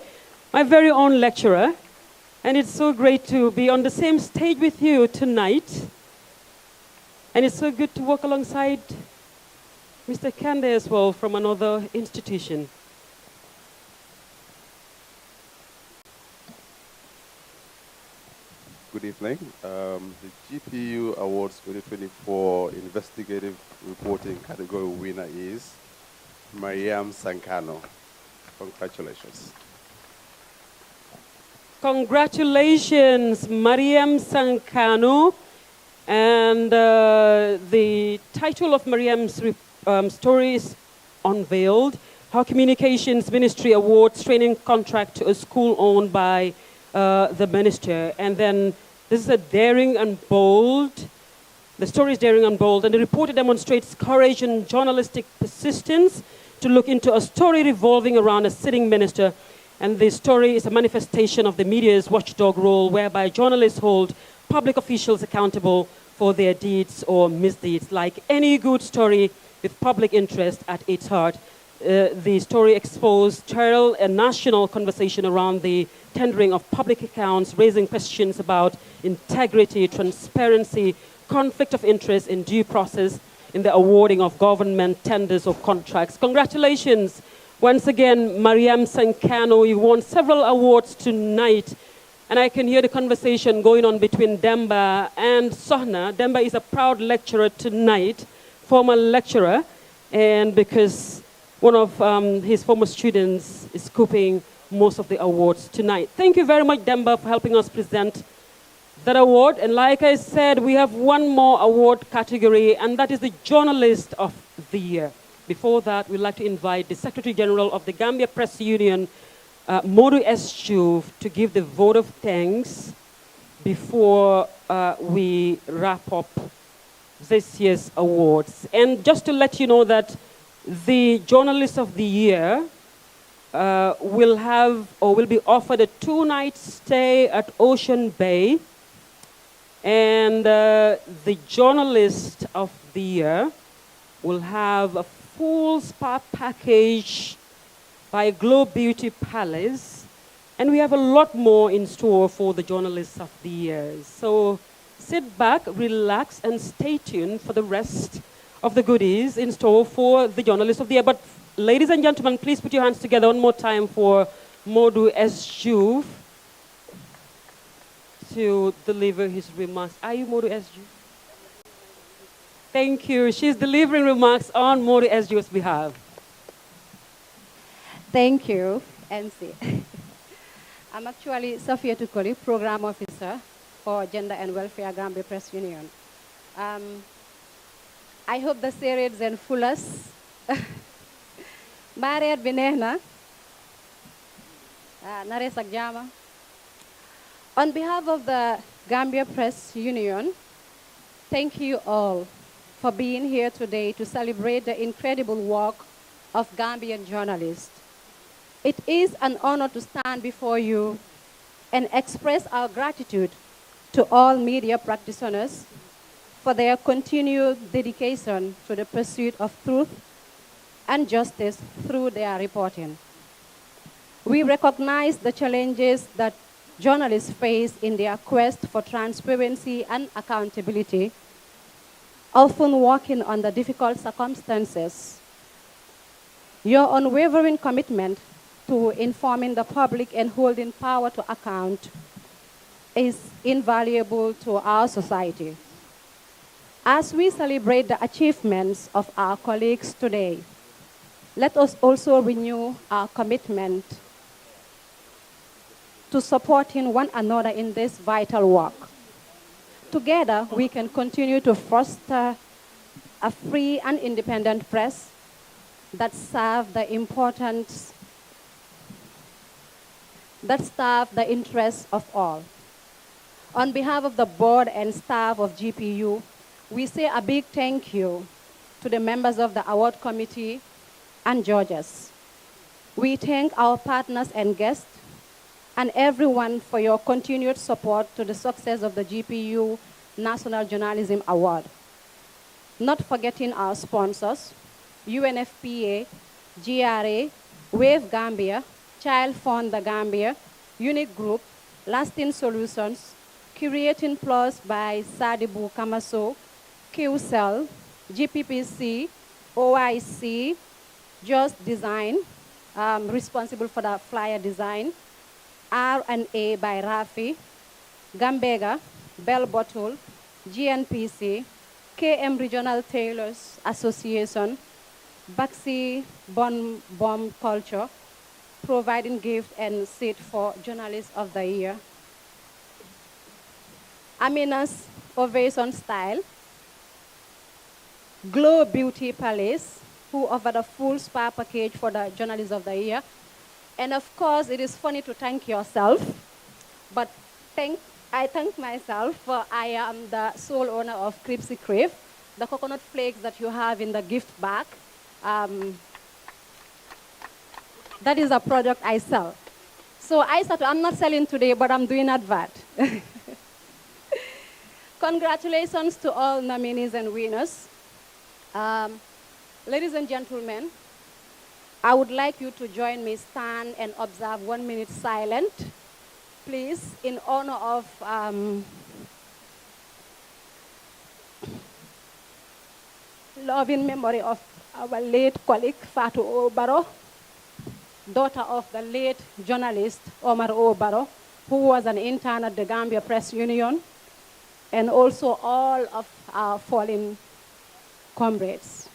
my very own lecturer, and it's so great to be on the same stage with you tonight, and it's so good to walk alongside Mr. Kande as well from another institution. good evening. The GPU Awards 2024 Investigative Reporting category winner is Mariam Sankano. Congratulations. Congratulations, Mariam Sankano. And the title of Mariam's story is unveiled. Her Communications Ministry awards training contract to a school owned by the minister. And then this is a daring and bold. The story is daring and bold, and the reporter demonstrates courage and journalistic persistence to look into a story revolving around a sitting minister. And the story is a manifestation of the media's watchdog role, whereby journalists hold public officials accountable for their deeds or misdeeds. Like any good story with public interest at its heart, the story exposed a national conversation around the tendering of public accounts, raising questions about integrity, transparency, conflict of interest, and due process in the awarding of government tenders or contracts. Congratulations once again, Mariam Sankano. You won several awards tonight. And I can hear the conversation going on between Demba and Sohna. Demba is a proud lecturer tonight, former lecturer, and because one of his former students is scooping most of the awards tonight. Thank you very much, Demba, for helping us present that award. And like I said, we have one more award category, and that is the Journalist of the Year. Before that, we'd like to invite the Secretary General of the Gambia Press Union, Modu S. Juve, to give the vote of thanks before we wrap up this year's awards. And just to let you know that the Journalist of the Year will be offered a 2-night stay at Ocean Bay. And the Journalist of the Year will have a full spa package by Glow Beauty Palace. And we have a lot more in store for the Journalists of the Year. So sit back, relax, and stay tuned for the rest of the goodies in store for the Journalists of the Year. But ladies and gentlemen, please put your hands together one more time for Modu S. Juve to deliver his remarks. Are you Modu S. Juve? Thank you. She's delivering remarks on Modu S. Juve's behalf. Thank you, MC. I'm actually Safia Tukoli, Program Officer for Gender and Welfare Gambia Press Union. I hope the series and fullest. Mariat Binehna, Naresak Jama. On behalf of the Gambia Press Union, thank you all for being here today to celebrate the incredible work of Gambian journalists. It is an honor to stand before you and express our gratitude to all media practitioners for their continued dedication to the pursuit of truth and justice through their reporting. We recognize the challenges that journalists face in their quest for transparency and accountability, often working under difficult circumstances. Your unwavering commitment to informing the public and holding power to account is invaluable to our society. As we celebrate the achievements of our colleagues today, let us also renew our commitment to supporting one another in this vital work. Together, we can continue to foster a free and independent press that serve the interests of all. On behalf of the board and staff of GPU, we say a big thank you to the members of the award committee and judges. We thank our partners and guests and everyone for your continued support to the success of the GPU National Journalism Award. Not forgetting our sponsors, UNFPA, GRA, Wave Gambia, Child Fund the Gambia, Unit Group, Lasting Solutions, Curating Plus by Sadibu Kamaso, QCell, GPPC, OIC, Just Design, responsible for the flyer design, R&A by Rafi, Gambega, Bell Bottle, GNPC, KM Regional Tailors Association, Baxi Bomb Culture, providing gift and seat for Journalist of the Year. Amina's Ovation Style, Glow Beauty Palace, who offered a full spa package for the Journalist of the Year. And of course, it is funny to thank yourself, but I thank myself for I am the sole owner of Cripsy Crave, the coconut flakes that you have in the gift bag. That is a product I sell. So I'm not selling today, but I'm doing advert. Congratulations to all nominees and winners. Ladies and gentlemen, I would like you to join me, stand and observe 1 minute silent, please, in honor of loving memory of our late colleague, Fatou Obaro, daughter of the late journalist Omar Obaro, who was an intern at the Gambia Press Union, and also all of our fallen comrades.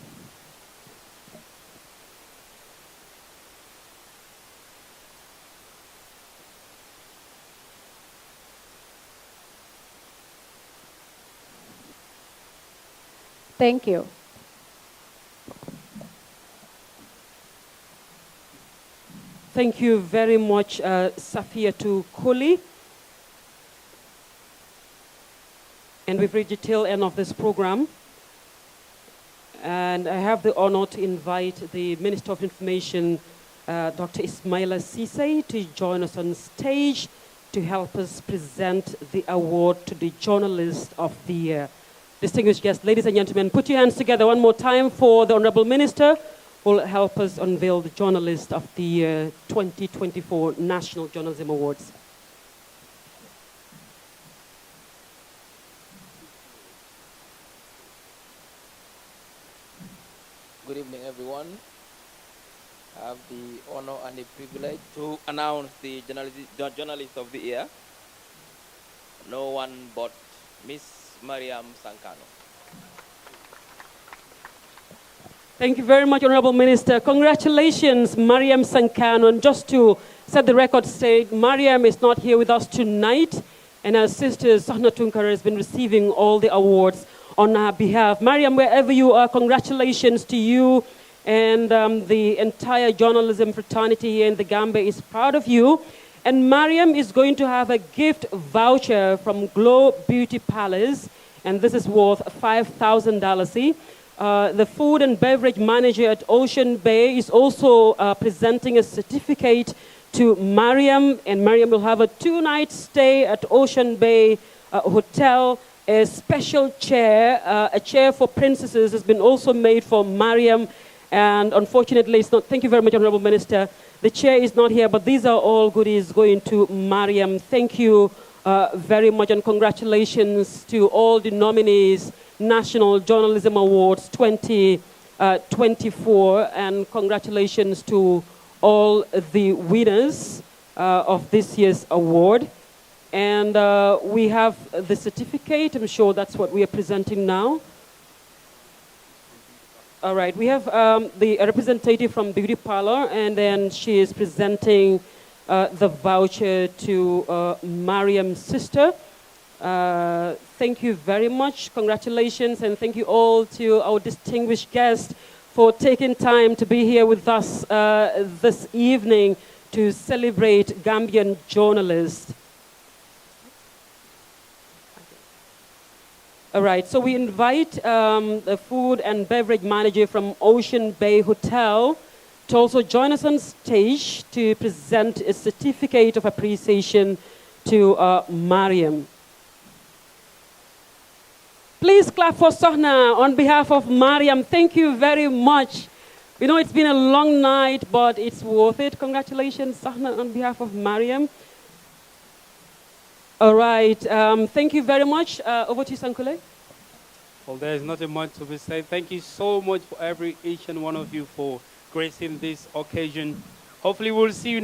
Thank you. Thank you very much, Safiatou Koli. And we've reached the tail end of this program. And I have the honor to invite the Minister of Information, Dr. Ismaila Ceesay, to join us on stage to help us present the award to the Journalist of the Year. Distinguished guests, ladies and gentlemen, put your hands together one more time for the Honorable Minister, who will help us unveil the Journalist of the Year 2024 National Journalism Awards. Good evening, everyone. I have the honor and the privilege to announce the Journalist of the Year. No one but Miss Mariam Sankano. Thank you very much, Honorable Minister. Congratulations, Mariam Sankano. And just to set the record straight, Mariam is not here with us tonight, and her sister, Sahna Tunkara, has been receiving all the awards on her behalf. Mariam, wherever you are, congratulations to you, and the entire journalism fraternity here in the Gambia is proud of you. And Mariam is going to have a gift voucher from Glow Beauty Palace, and this is worth $5,000. The food and beverage manager at Ocean Bay is also presenting a certificate to Mariam, and Mariam will have a 2-night stay at Ocean Bay Hotel. A special chair, a chair for princesses, has been also made for Mariam, and unfortunately it's not. Thank you very much, Honorable Minister. The chair is not here, but these are all goodies going to Mariam. Thank you very much, and congratulations to all the nominees, National Journalism Awards 2024, and congratulations to all the winners of this year's award. And we have the certificate. I'm sure that's what we are presenting now. All right, we have the representative from Beauty Parlor, and then she is presenting the voucher to Mariam's sister. Thank you very much. Congratulations, and thank you all to our distinguished guests for taking time to be here with us this evening to celebrate Gambian journalists. All right, so we invite the food and beverage manager from Ocean Bay Hotel to also join us on stage to present a certificate of appreciation to Mariam. Please clap for Sahna on behalf of Mariam. Thank you very much. We know it's been a long night, but it's worth it. Congratulations, Sahna, on behalf of Mariam. All right, thank you very much. Over to you, Sankule. Well, there's nothing much to be said. Thank you so much for each and one of you for gracing this occasion. Hopefully we'll see you